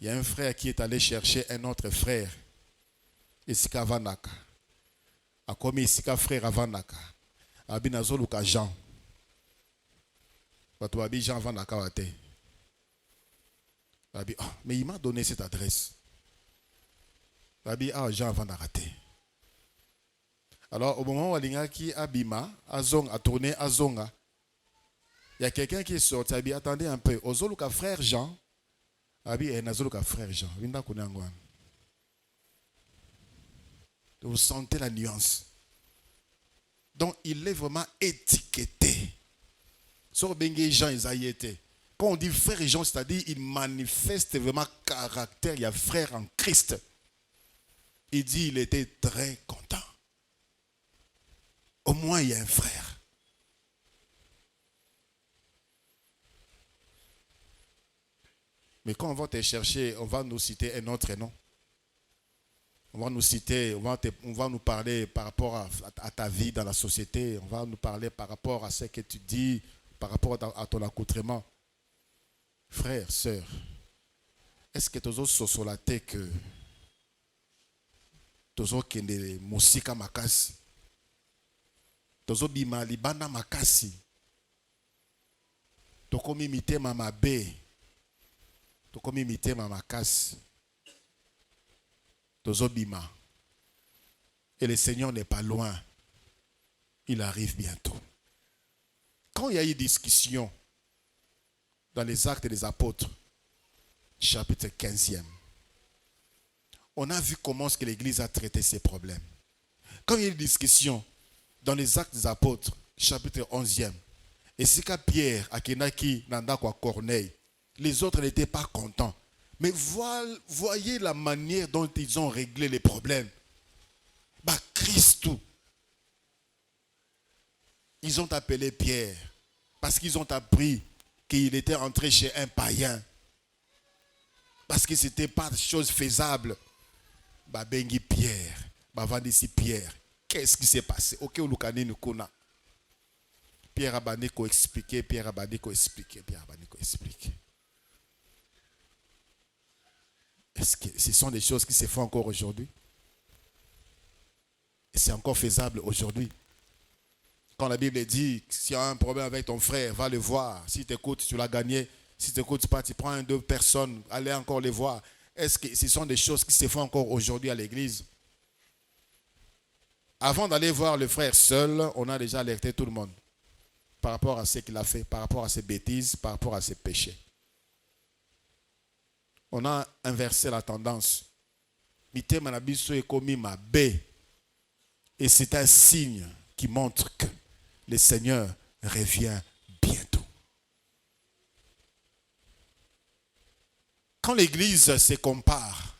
y a un frère qui est allé chercher un autre frère, Isika Vanaka. A commis Isika frère Vanaka. Abinazoluka Jean. Jean Vanaka Wate. Mais il m'a donné cette adresse. Jean Vanaka. Alors, au moment où Alingaki Abima, Azong a tourné Azonga, il y a quelqu'un qui est sorti, attendez un peu, Ozoluka frère Jean, Nazoluka frère Jean, vous sentez la nuance. Donc, il est vraiment étiqueté. Sur Bengue Jean, ils été. Quand on dit frère Jean, c'est-à-dire il manifeste vraiment caractère, il y a frère en Christ. Il dit il était très content. Au moins, il y a un frère. Mais quand on va te chercher, on va nous citer un autre nom. On va nous citer, on va nous parler par rapport à ta vie dans la société. On va nous parler par rapport à ce que tu dis, par rapport à ton accoutrement. Frère, sœur, est-ce que tu as sosolaté que tu as kende musika makasi? Tozo bima libana makasi. Toko mimite mama be. Toko mimite mama makasi. Tozo bima. Et le Seigneur n'est pas loin. Il arrive bientôt. Quand il y a eu discussion dans les Actes des Apôtres, chapitre 15e, on a vu comment est-ce que l'Église a traité ces problèmes. Quand il y a eu discussion dans les Actes des Apôtres, chapitre 11e, et c'est qu'à Pierre, à Kenaki, Nandako, à Corneille, les autres n'étaient pas contents. Mais voyez la manière dont ils ont réglé les problèmes. Christ, ils ont appelé Pierre parce qu'ils ont appris qu'il était entré chez un païen. Parce que ce n'était pas chose faisable. Bengi Pierre, Vandisi Pierre. Qu'est-ce qui s'est passé? Ok, Pierre Abaniko expliqué, Pierre Abaniko expliqué. Est-ce que ce sont des choses qui se font encore aujourd'hui? Et c'est encore faisable aujourd'hui. Quand la Bible dit, s'il y a un problème avec ton frère, va le voir. Si tu écoutes, tu l'as gagné. Si tu n'écoutes pas, tu prends 2 personnes, allez encore les voir. Est-ce que ce sont des choses qui se font encore aujourd'hui à l'église? Avant d'aller voir le frère seul, on a déjà alerté tout le monde par rapport à ce qu'il a fait, par rapport à ses bêtises, par rapport à ses péchés. On a inversé la tendance. Et c'est un signe qui montre que le Seigneur revient bientôt. Quand l'Église se compare,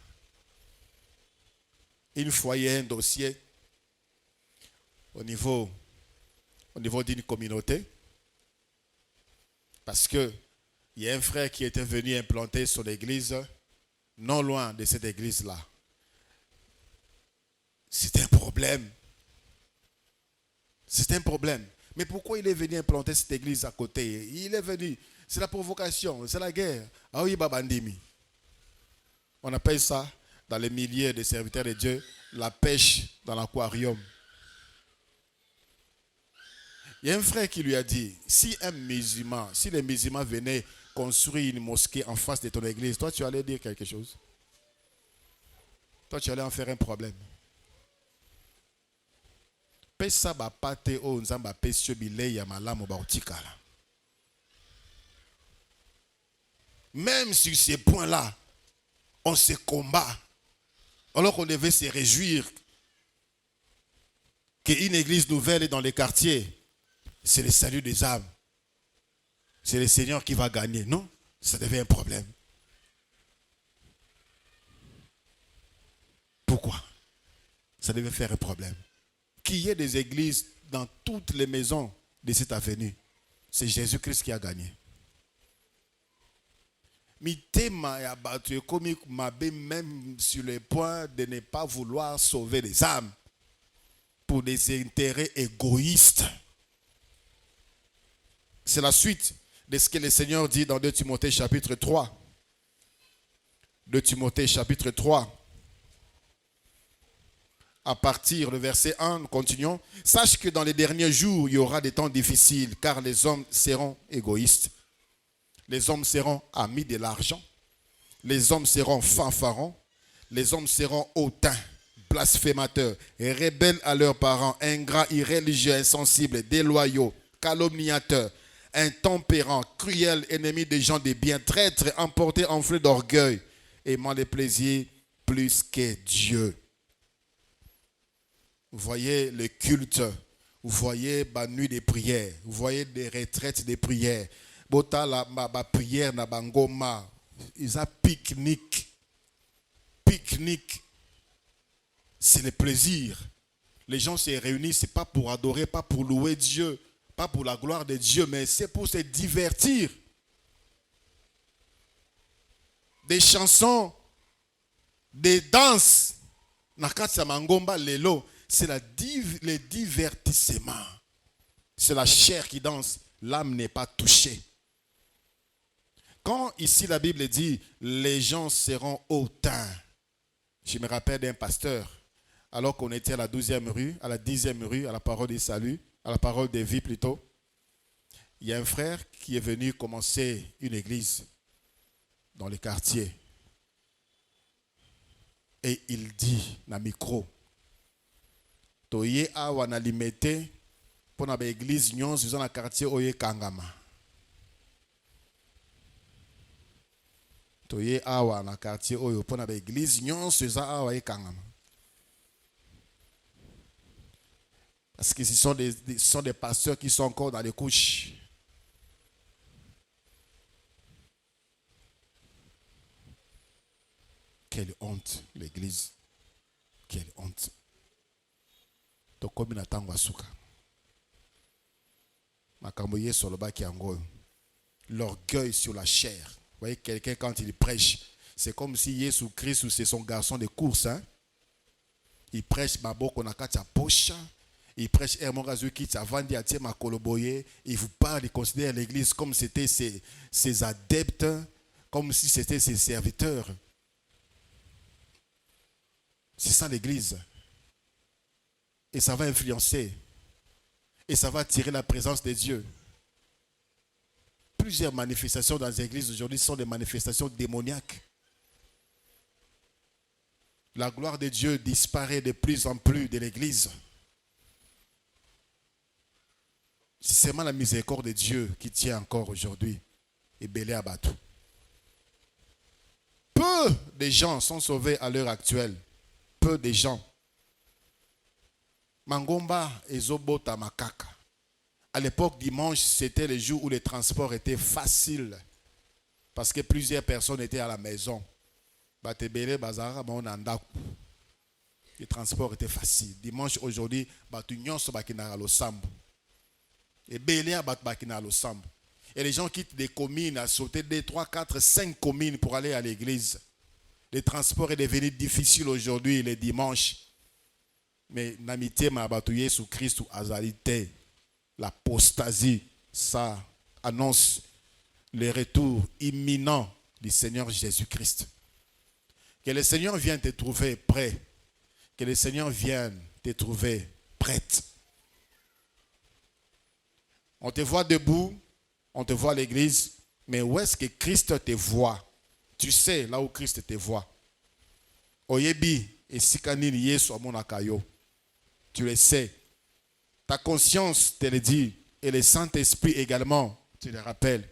il faut y avoir un dossier au niveau d'une communauté. Parce qu'il y a un frère qui était venu implanter son église non loin de cette église-là. C'est un problème. C'est un problème. Mais pourquoi il est venu implanter cette église à côté? Il est venu. C'est la provocation, c'est la guerre. Ah oui, Babandimi. On appelle ça, dans les milliers de serviteurs de Dieu, la pêche dans l'aquarium. Il y a un frère qui lui a dit, si les musulmans venaient construire une mosquée en face de ton église, toi tu allais dire quelque chose? Toi tu allais en faire un problème. Même sur ces points-là, on se combat. Alors qu'on devait se réjouir qu'une église nouvelle est dans les quartiers. C'est le salut des âmes. C'est le Seigneur qui va gagner. Non, ça devient un problème. Pourquoi? Ça devait faire un problème. Qu'il y ait des églises dans toutes les maisons de cette avenue, c'est Jésus-Christ qui a gagné. Mitema et abattu comme même sur le point de ne pas vouloir sauver les âmes pour des intérêts égoïstes. C'est la suite de ce que le Seigneur dit dans 2 Timothée chapitre 3. 2 Timothée chapitre 3. À partir du verset 1, nous continuons. Sache que dans les derniers jours, il y aura des temps difficiles, car les hommes seront égoïstes. Les hommes seront amis de l'argent. Les hommes seront fanfarons. Les hommes seront hautains, blasphémateurs, rebelles à leurs parents, ingrats, irréligieux, insensibles, déloyaux, calomniateurs, intempérants, cruels, ennemis des gens de bien, traîtres, emportés en flux d'orgueil, aimant les plaisirs plus que Dieu. Vous voyez le culte, vous voyez la nuit des prières, vous voyez des retraites des prières. Bota la prière na bangoma, ils ont pique-nique. Pique-nique, c'est le plaisir. Les gens se réunissent, ce n'est pas pour adorer, pas pour louer Dieu, pas pour la gloire de Dieu, mais c'est pour se divertir. Des chansons, des danses. Nakatsa mangomba lelo. C'est le divertissement. C'est la chair qui danse. L'âme n'est pas touchée. Quand ici la Bible dit les gens seront hautains. Je me rappelle d'un pasteur, alors qu'on était à la 12e rue, à la 10e rue, à la parole du salut, à la parole de vie plutôt. Il y a un frère qui est venu commencer une église dans le quartier. Et il dit dans le micro, Toye awa na limete pour na église nyonso dans le quartier oye kangama. Toye awa na quartier oyo pour na église nyonso awa kangama. Parce que ce sont des pasteurs qui sont encore dans les couches. Quelle honte, l'église. Quelle honte. L'orgueil sur la chair. Vous voyez, quelqu'un quand il prêche, c'est comme si Jésus Christ ou c'est son garçon de course. Hein? Il prêche Maboko Nakacha Pocha. Il prêche Hermorazu Kitavandi Atiema Koloboye. Il vous parle, il considère l'église comme c'était ses adeptes, comme si c'était ses serviteurs. C'est ça l'église. Et ça va influencer. Et ça va attirer la présence de Dieu. Plusieurs manifestations dans les églises aujourd'hui sont des manifestations démoniaques. La gloire de Dieu disparaît de plus en plus de l'église. C'est seulement la miséricorde de Dieu qui tient encore aujourd'hui. Et Belé abattu. Peu de gens sont sauvés à l'heure actuelle. Peu de gens. Mangomba et Zobota Makaka. À l'époque, dimanche, c'était le jour où les transports étaient faciles. Parce que plusieurs personnes étaient à la maison. Les transports étaient faciles. Dimanche, aujourd'hui, et les gens quittent des communes à sauter des 3, 4, 5 communes pour aller à l'église. Le transport est devenu difficile aujourd'hui, les dimanches. Mais l'amitié m'a abattu sous Christ ou azalité. L'apostasie, ça annonce le retour imminent du Seigneur Jésus-Christ. Que le Seigneur vienne te trouver prêt. Que le Seigneur vienne te trouver prête. On te voit debout, on te voit à l'église, mais où est-ce que Christ te voit? Tu sais là où Christ te voit. Oyebi et sikanini yesu amonakayo. Tu le sais. Ta conscience te le dit et le Saint-Esprit également, tu le rappelles.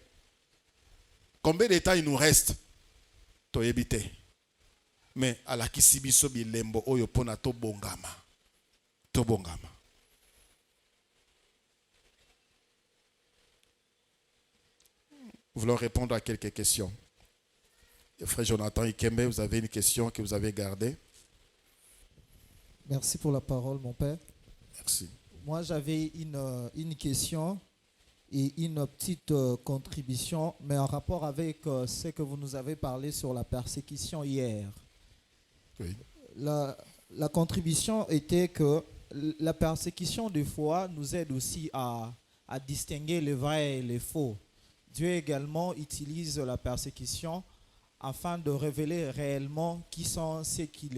Combien de temps il nous reste? Toyebite. Mais à la kisibiso bilembo oyo pona to bongama. To bongama. Nous voulons répondre à quelques questions. Frère Jonathan Ikembe, vous avez une question que vous avez gardée? Merci pour la parole, mon père. Merci. Moi, j'avais une question et une petite contribution, mais en rapport avec ce que vous nous avez parlé sur la persécution hier. Oui. La contribution était que la persécution, des fois, nous aide aussi à distinguer le vrai et le faux. Dieu également utilise la persécution afin de révéler réellement qui sont ceux qui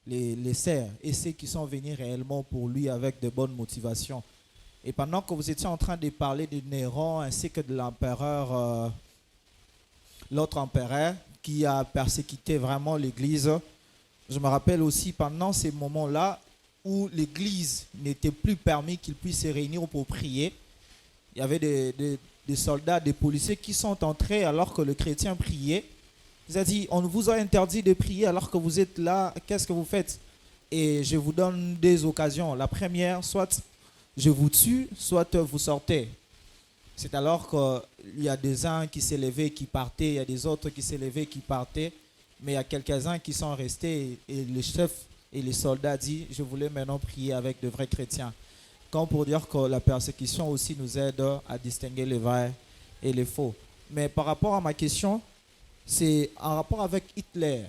les servent et ceux qui sont venus réellement pour lui avec de bonnes motivations. Et pendant que vous étiez en train de parler de Néron ainsi que de l'empereur, l'autre empereur qui a persécuté vraiment l'Église, je me rappelle aussi pendant ces moments-là où l'Église n'était plus permis qu'ils puissent se réunir pour prier, il y avait des soldats, des policiers qui sont entrés alors que le chrétien priait. Ils ont dit, on vous a interdit de prier alors que vous êtes là, qu'est-ce que vous faites? Et je vous donne des occasions. La première, soit je vous tue, soit vous sortez. C'est alors qu'il y a des uns qui s'est levés, qui partaient, il y a des autres qui s'est levés, qui partaient, mais il y a quelques-uns qui sont restés et le chef et les soldats disent, je voulais maintenant prier avec de vrais chrétiens. Comme pour dire que la persécution aussi nous aide à distinguer les vrais et les faux. Mais par rapport à ma question, c'est en rapport avec Hitler.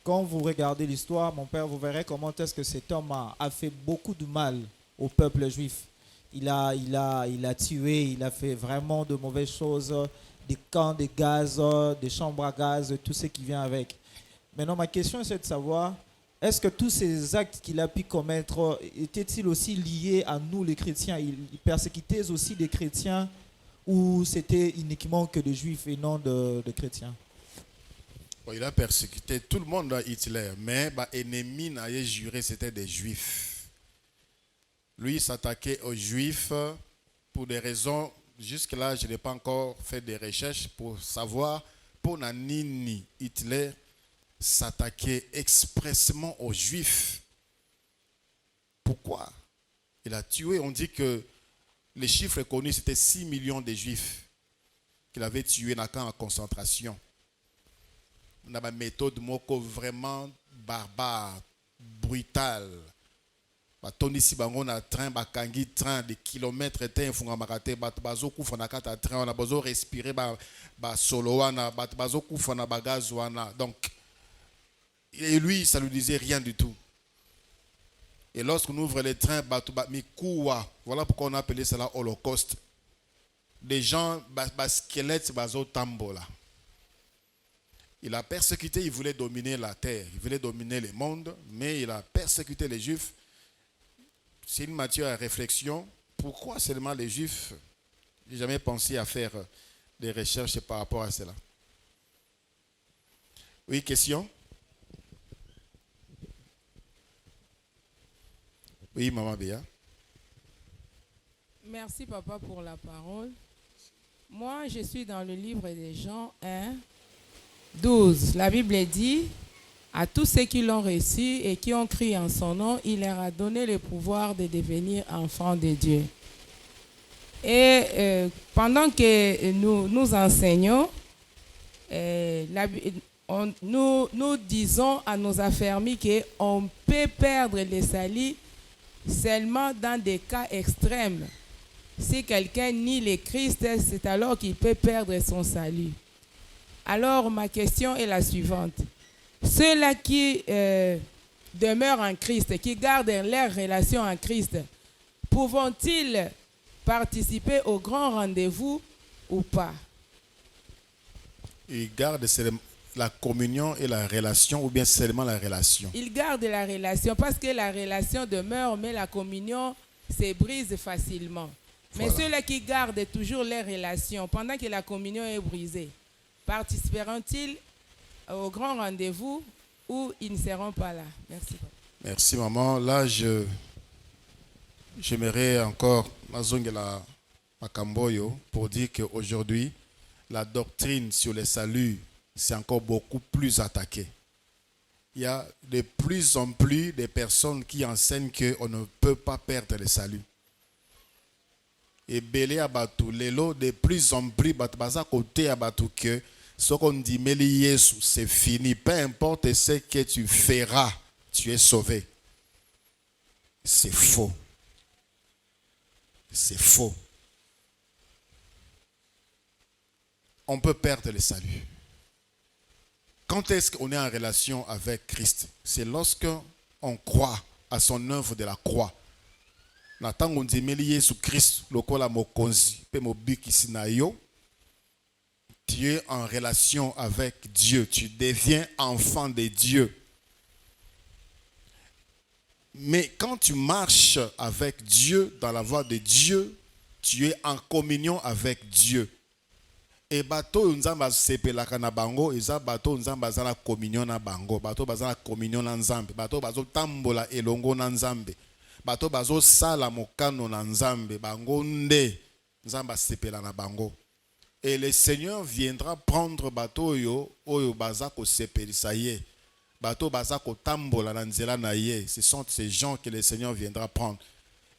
Quand vous regardez l'histoire, mon père, vous verrez comment est-ce que cet homme a fait beaucoup de mal au peuple juif. Il a tué, il a fait vraiment de mauvaises choses, des camps de gaz, des chambres à gaz, tout ce qui vient avec. Maintenant, ma question c'est de savoir, est-ce que tous ces actes qu'il a pu commettre étaient-ils aussi liés à nous les chrétiens? Il persécutait aussi des chrétiens ou c'était uniquement que des juifs et non de chrétiens? Bon, il a persécuté tout le monde à Hitler, mais l'ennemi n'a juré c'était des juifs. Lui s'attaquait aux juifs pour des raisons, jusque-là je n'ai pas encore fait des recherches pour savoir pour Nanini Hitler s'attaquait expressément aux juifs. Pourquoi? Il a tué, on dit que les chiffres connus, c'était 6 millions de juifs qu'il avait tués dans un camp en concentration. On a une méthode vraiment barbare, brutale. Tony si bango na train bakangi train de kilomètres et funga makate bazo kufa na kata train on a besoin respirer ba solo wana bazo kufa na bagaz wana. Donc et lui ça lui disait rien du tout. Et lorsqu'on ouvre les trains voilà pourquoi on a appelé cela Holocauste. Des gens squelettes bazo tambola. Il a persécuté, il voulait dominer la terre, il voulait dominer le monde, mais il a persécuté les Juifs. C'est une matière à réflexion. Pourquoi seulement les Juifs? Je n'ai jamais pensé à faire des recherches par rapport à cela. Oui, question? Oui, Maman Béa. Merci, Papa, pour la parole. Moi, je suis dans le livre des Jean 1, 12. La Bible dit, à tous ceux qui l'ont reçu et qui ont cru en son nom, il leur a donné le pouvoir de devenir enfants de Dieu. Et pendant que nous enseignons, nous disons à nos affermis qu'on peut perdre le salut seulement dans des cas extrêmes. Si quelqu'un nie le Christ, c'est alors qu'il peut perdre son salut. Alors ma question est la suivante. ceux-là qui demeurent en Christ, qui gardent leur relation en Christ, pouvons-ils participer au grand rendez-vous ou pas? Ils gardent la communion et la relation, ou bien seulement la relation? Ils gardent la relation parce que la relation demeure, mais la communion se brise facilement. Mais Voilà. ceux-là qui gardent toujours leur relation pendant que la communion est brisée, participeront-ils au grand rendez-vous ou ils ne seront pas là? Merci. Merci maman. Là, j'aimerais encore Mazongela Makamboyo pour dire qu'aujourd'hui, la doctrine sur le salut, c'est encore beaucoup plus attaqué. Il y a de plus en plus de personnes qui enseignent qu'on ne peut pas perdre le salut. Et belé abatu lelo de plus en plus baza côté abatu que ce qu'on dit meli Yesu c'est fini, peu importe ce que tu feras, tu es sauvé. C'est faux. C'est faux. On peut perdre le salut. Quand est-ce qu'on est en relation avec Christ? C'est lorsque on croit à son œuvre de la croix. Natango ndimeli Yesu Christ lokola mokonzi pe mobikisi na yo. Tu es en relation avec Dieu, tu deviens enfant de Dieu. Mais quand tu marches avec Dieu dans la voie de Dieu, tu es en communion avec Dieu. Et bato nzamba sepelaka na bango, eza bato nzamba za la communion na bango, bato baza la communion na nzambe, bato bazo tambola elongo na nzambe. Bato bazo sala mokano na nzambe bango nde nzamba sepela na bango. Et le Seigneur viendra prendre bato oyo baza ko sepelisa ye. Bato baza ko tambola na nzela na ye. Ce sont ces gens que le Seigneur viendra prendre.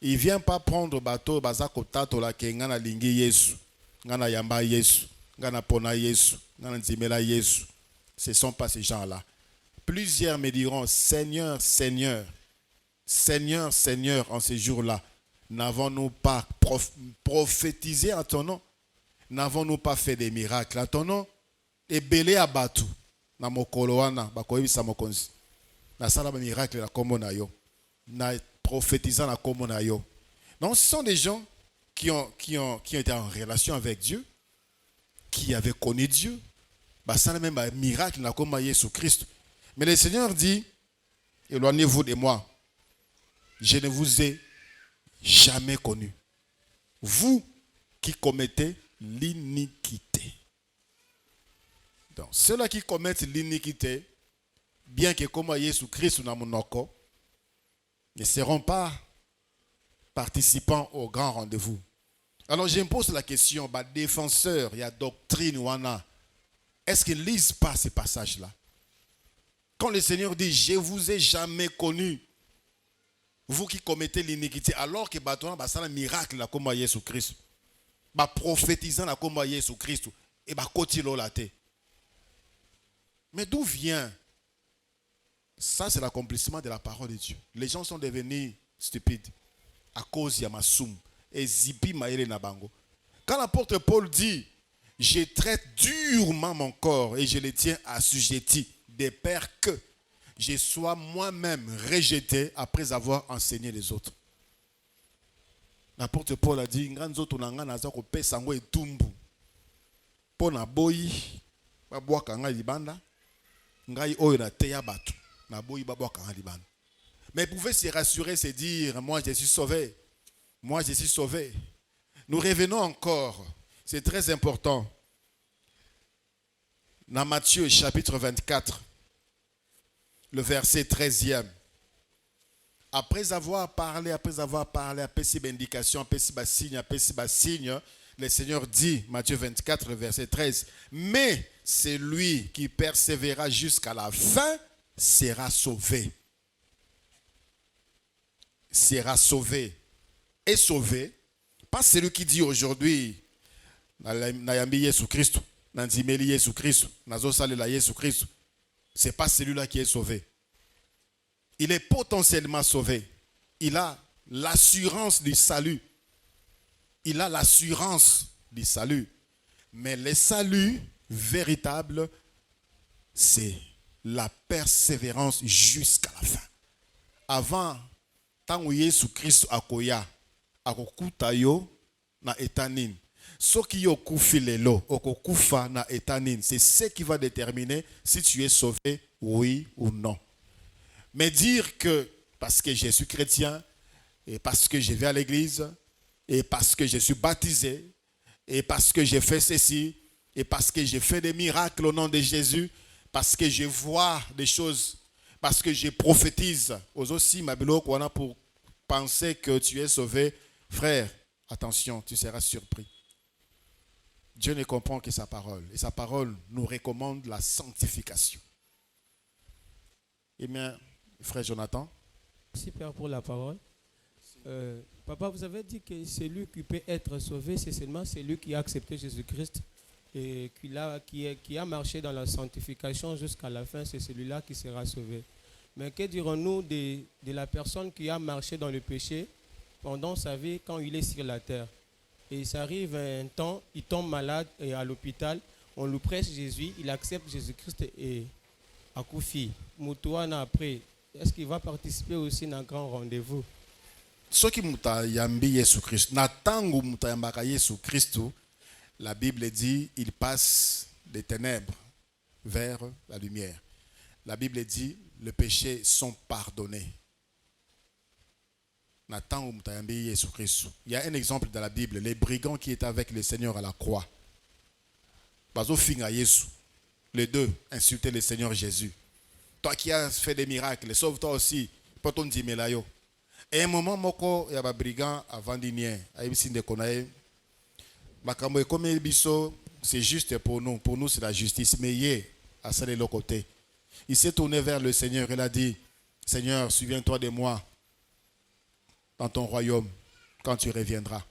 Il vient pas prendre bato baza ko tatola ke ngana lingi Yesu, ngana yamba Yesu, ngana pona Yesu, ngana nzimela Yesu. Ce sont pas ces gens-là. Plusieurs me diront Seigneur, Seigneur. Seigneur, Seigneur, en ces jours-là, n'avons-nous pas prophétisé en ton nom? N'avons-nous pas fait des miracles en ton nom? Et belé abatu, na mokolo wana, bakoyebisa mokonzi. Na sala ba miracle na kombo na yo. Na prophétisant na kombo na yo. Donc ce sont des gens qui ont été en relation avec Dieu, qui avaient connu Dieu. Bah ça même un miracle na kombo Jésus Christ. Mais le Seigneur dit, éloignez-vous de moi. Je ne vous ai jamais connu. Vous qui commettez l'iniquité. Donc, ceux-là qui commettent l'iniquité, bien que comme Jésus-Christ n'a monoko, ne seront pas participants au grand rendez-vous. Alors, je me pose la question, bah, défenseur, il y a doctrine ou ana. Est-ce qu'ils ne lisent pas ces passages-là? Quand le Seigneur dit, je ne vous ai jamais connu, vous qui commettez l'iniquité, alors que batona basala miracle la comme Jésus Christ, ba prophétisant la comme Jésus Christ et ba kotilo la té. Mais d'où vient ça? C'est l'accomplissement de la parole de Dieu. Les gens sont devenus stupides à cause de Yamasoum et Zipi Maële Nabango. Quand l'apôtre Paul dit, je traite durement mon corps et je le tiens assujetti, de peur que je sois moi-même rejeté après avoir enseigné les autres. L'apôtre Paul a dit, nganzo nanga naza ko pesa ngo etumbu. Pona boyi ba bwaka nga libanda, ngai oyo na teya batu, na boyi ba bwaka nga libanda. Mais il pouvait se rassurer, se dire, moi je suis sauvé. Moi je suis sauvé. Nous revenons encore, c'est très important. Dans Matthieu chapitre 24, le verset 13e. Après avoir parlé, après ces indications, après ces signes, le Seigneur dit, Matthieu 24, le verset 13, mais celui qui persévérera jusqu'à la fin sera sauvé. Sera sauvé. Et sauvé, pas celui qui dit aujourd'hui, Nayambi Yesu Christ, Nandimeli Yesu Christ, Nazosalela Yesu Christ. Ce n'est pas celui-là qui est sauvé. Il est potentiellement sauvé. Il a l'assurance du salut. Il a l'assurance du salut. Mais le salut véritable, c'est la persévérance jusqu'à la fin. Avant, tant que Jésus Christ akoya, akokuta yo na etanin. Ce qui yo kufi lelo, okokufa na etanin, c'est ce qui va déterminer si tu es sauvé, oui ou non. Mais dire que parce que je suis chrétien, et parce que je vais à l'église, et parce que je suis baptisé, et parce que j'ai fait ceci, et parce que j'ai fait des miracles au nom de Jésus, parce que je vois des choses, parce que je prophétise, aux aussi pour penser que tu es sauvé, frère, attention, tu seras surpris. Dieu ne comprend que sa parole, et sa parole nous recommande la sanctification. Eh bien, frère Jonathan. Merci Père pour la parole. Papa, vous avez dit que celui qui peut être sauvé, c'est seulement celui qui a accepté Jésus-Christ et qui a marché dans la sanctification jusqu'à la fin, c'est celui-là qui sera sauvé. Mais que dirons-nous de la personne qui a marché dans le péché pendant sa vie quand il est sur la terre? Et ça arrive un temps, il tombe malade et à l'hôpital, on lui prêche Jésus, il accepte Jésus-Christ et à Koufi. Moutouana après, est-ce qu'il va participer aussi dans un grand rendez-vous? Ce qui muta yambi Jésus Christ, na tangu muta yambaka Jésus Christ, la Bible dit, il passe des ténèbres vers la lumière. La Bible dit, les péchés sont pardonnés. Na tangu muta yambi Jésus Christ. Il y a un exemple dans la Bible, les brigands qui étaient avec le Seigneur à la croix. Bazo finga Jésus. Les deux insultaient le Seigneur Jésus. Toi qui as fait des miracles, sauve-toi aussi. Pour ton dimelayo. Et un moment, moko y a des brigands avant d'igner. C'est juste pour nous. Pour nous, c'est la justice. Mais hier, à ça de l'autre côté, il s'est tourné vers le Seigneur. Il a dit, Seigneur, souviens-toi de moi dans ton royaume quand tu reviendras.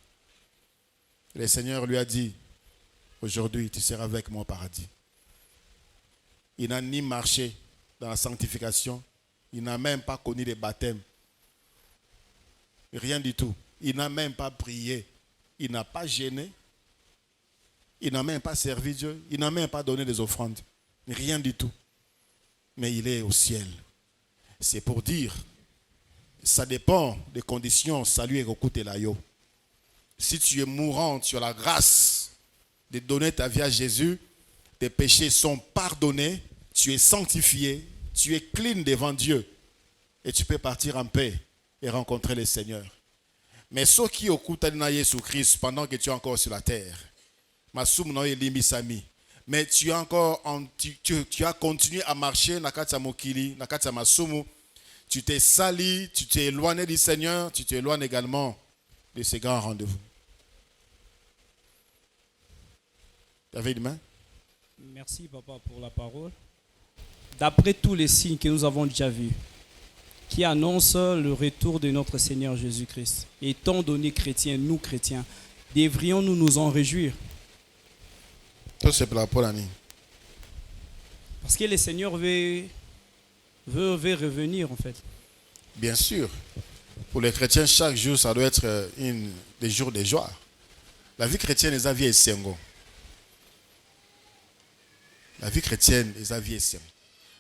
Le Seigneur lui a dit, aujourd'hui, tu seras avec moi au paradis. Il n'a ni marché dans la sanctification. Il n'a même pas connu les baptêmes. Rien du tout. Il n'a même pas prié. Il n'a pas gêné. Il n'a même pas servi Dieu. Il n'a même pas donné des offrandes. Rien du tout. Mais il est au ciel. C'est pour dire, ça dépend des conditions. Salut et écoutez la yo. Si tu es mourant, tu as la grâce de donner ta vie à Jésus. Tes péchés sont pardonnés. Tu es sanctifié. Tu es clean devant Dieu. Et tu peux partir en paix et rencontrer le Seigneur. Mais ceux qui écoutent Jésus-Christ pendant que tu es encore sur la terre, mais tu as continué à marcher, tu t'es sali, tu t'es éloigné du Seigneur, tu t'éloignes également de ces grands rendez-vous. David, main. Merci papa pour la parole. D'après tous les signes que nous avons déjà vus, qui annoncent le retour de notre Seigneur Jésus-Christ, étant donné chrétiens, nous chrétiens, devrions-nous nous en réjouir? Tout c'est pour la Parce que le Seigneur veut revenir en fait. Bien sûr. Pour les chrétiens, chaque jour, ça doit être des jours de joie. La vie chrétienne, les avis est sengo. La vie chrétienne, les avis est sengo.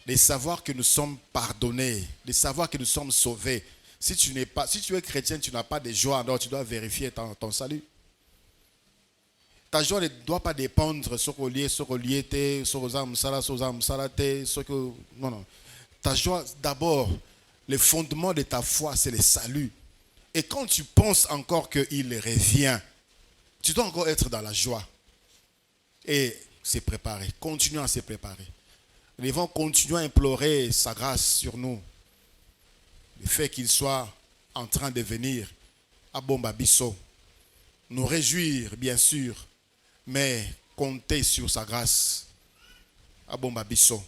De savoir que nous sommes pardonnés, de savoir que nous sommes sauvés. Si tu es chrétien, tu n'as pas de joie, alors tu dois vérifier ton salut. Ta joie ne doit pas dépendre sur le lié, non. Ta joie, d'abord, le fondement de ta foi, c'est le salut. Et quand tu penses encore qu'il revient, tu dois encore être dans la joie. Et se préparer, continuer à se préparer. Nous devons continuer à implorer sa grâce sur nous. Le fait qu'il soit en train de venir à Bombabisso. Nous réjouir, bien sûr, mais compter sur sa grâce à Bombabisso.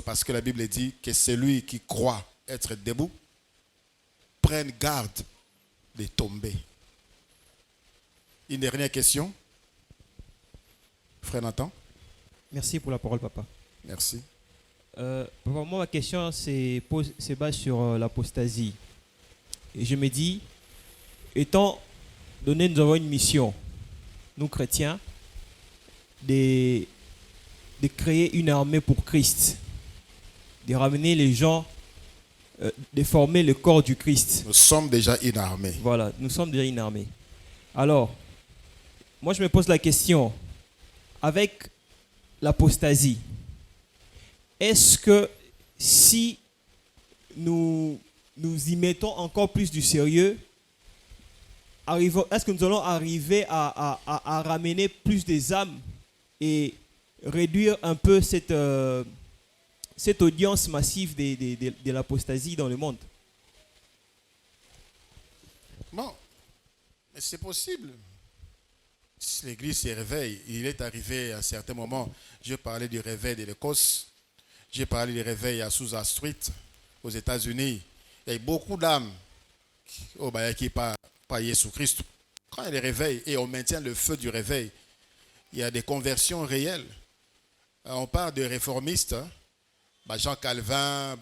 Parce que la Bible dit que celui qui croit être debout prenne garde de tomber. Une dernière question. Frère Nathan. Merci pour la parole, papa. Merci. Papa, moi, ma question c'est base sur l'apostasie. Et je me dis, étant donné nous avons une mission, nous chrétiens, de de créer une armée pour Christ, de ramener les gens, de former le corps du Christ. Nous sommes déjà une armée. Voilà, nous sommes déjà une armée. Alors, moi je me pose la question, avec l'apostasie, est-ce que si nous y mettons encore plus du sérieux, est-ce que nous allons arriver à ramener plus des âmes et réduire un peu cette audience massive de l'apostasie dans le monde? Non, mais c'est possible. Si l'Église se réveille, il est arrivé à un certain moment, j'ai parlé du réveil de l'Écosse, j'ai parlé du réveil à Sousa Street, aux États-Unis. Il y a beaucoup d'âmes qui pas Jésus-Christ. Quand il réveille et on maintient le feu du réveil, il y a des conversions réelles. On parle de réformistes. Jean Calvin,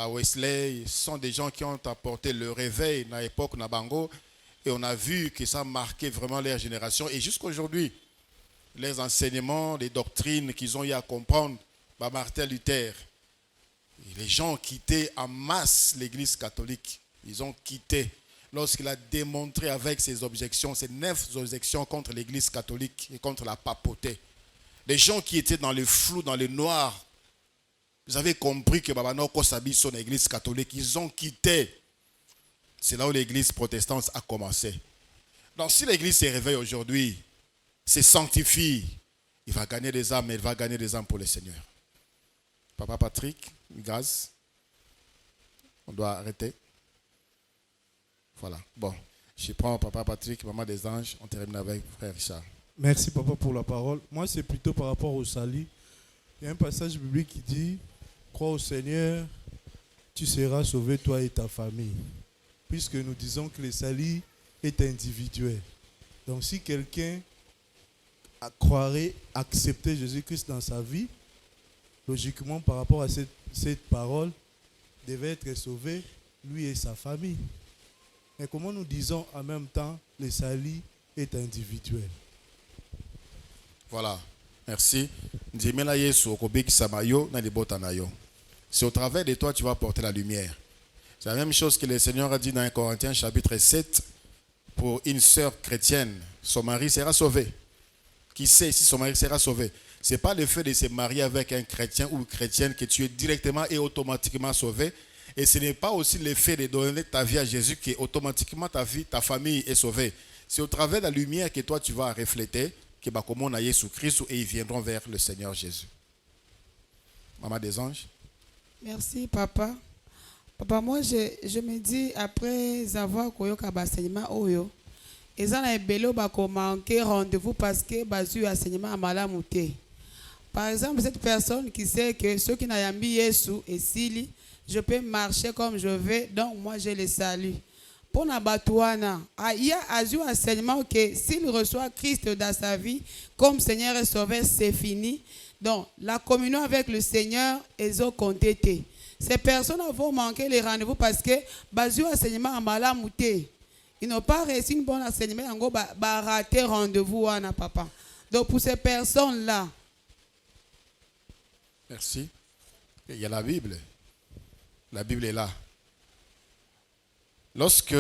Wesley, ce sont des gens qui ont apporté le réveil dans l'époque Nabango. Et on a vu que ça marquait vraiment leur génération. Et jusqu'aujourd'hui, les enseignements, les doctrines qu'ils ont eu à comprendre, Martin Luther, les gens ont quitté en masse l'Église catholique. Ils ont quitté lorsqu'il a démontré avec ses objections, ses 9 objections contre l'Église catholique et contre la papauté. Les gens qui étaient dans le flou, dans le noir, vous avez compris que Babanoko s'habille sur l'Église catholique. Ils ont quitté. C'est là où l'Église protestante a commencé. Donc si l'Église se réveille aujourd'hui, se sanctifie, il va gagner des âmes, mais il va gagner des âmes pour le Seigneur. Papa Patrick, grâce. On doit arrêter. Voilà. Bon, je prends Papa Patrick, Maman des Anges. On termine avec Frère Richard. Merci Papa pour la parole. Moi c'est plutôt par rapport au salut. Il y a un passage biblique qui dit: crois au Seigneur, tu seras sauvé toi et ta famille. Puisque nous disons que le salut est individuel. Donc si quelqu'un croirait accepter Jésus-Christ dans sa vie, logiquement par rapport à cette parole, devait être sauvé lui et sa famille. Mais comment nous disons en même temps le salut est individuel? Voilà, merci. C'est au travers de toi que tu vas porter la lumière. C'est la même chose que le Seigneur a dit dans 1 Corinthiens chapitre 7. Pour une sœur chrétienne, son mari sera sauvé. Qui sait si son mari sera sauvé? Ce n'est pas le fait de se marier avec un chrétien ou une chrétienne que tu es directement et automatiquement sauvé. Et ce n'est pas aussi le fait de donner ta vie à Jésus que automatiquement ta famille est sauvée. C'est au travers de la lumière que toi tu vas refléter que comme on a Jésus-Christ et ils viendront vers le Seigneur Jésus. Maman des Anges. Merci, Papa. Papa, moi, je me dis, après avoir koyoka enseignement oyo, ils ont un bélo bako manqué rendez-vous parce que basu enseignement à malamouté. Par exemple, cette personne qui sait que ceux qui n'ont mis Yesu et Sili, je peux marcher comme je veux, donc moi je les salue. Pour Nabatouana, il y a un enseignement que s'il reçoit Christ dans sa vie comme Seigneur et Sauveur, c'est fini. Donc, la communion avec le Seigneur, ils ont compté. Ces personnes vont manquer les rendez-vous parce que basu enseignement à malamouté. Ils n'ont pas reçu un bon enseignement, ils ont raté rendez-vous, papa. Donc, pour ces personnes-là. Merci. Il y a la Bible. La Bible est là. Lorsque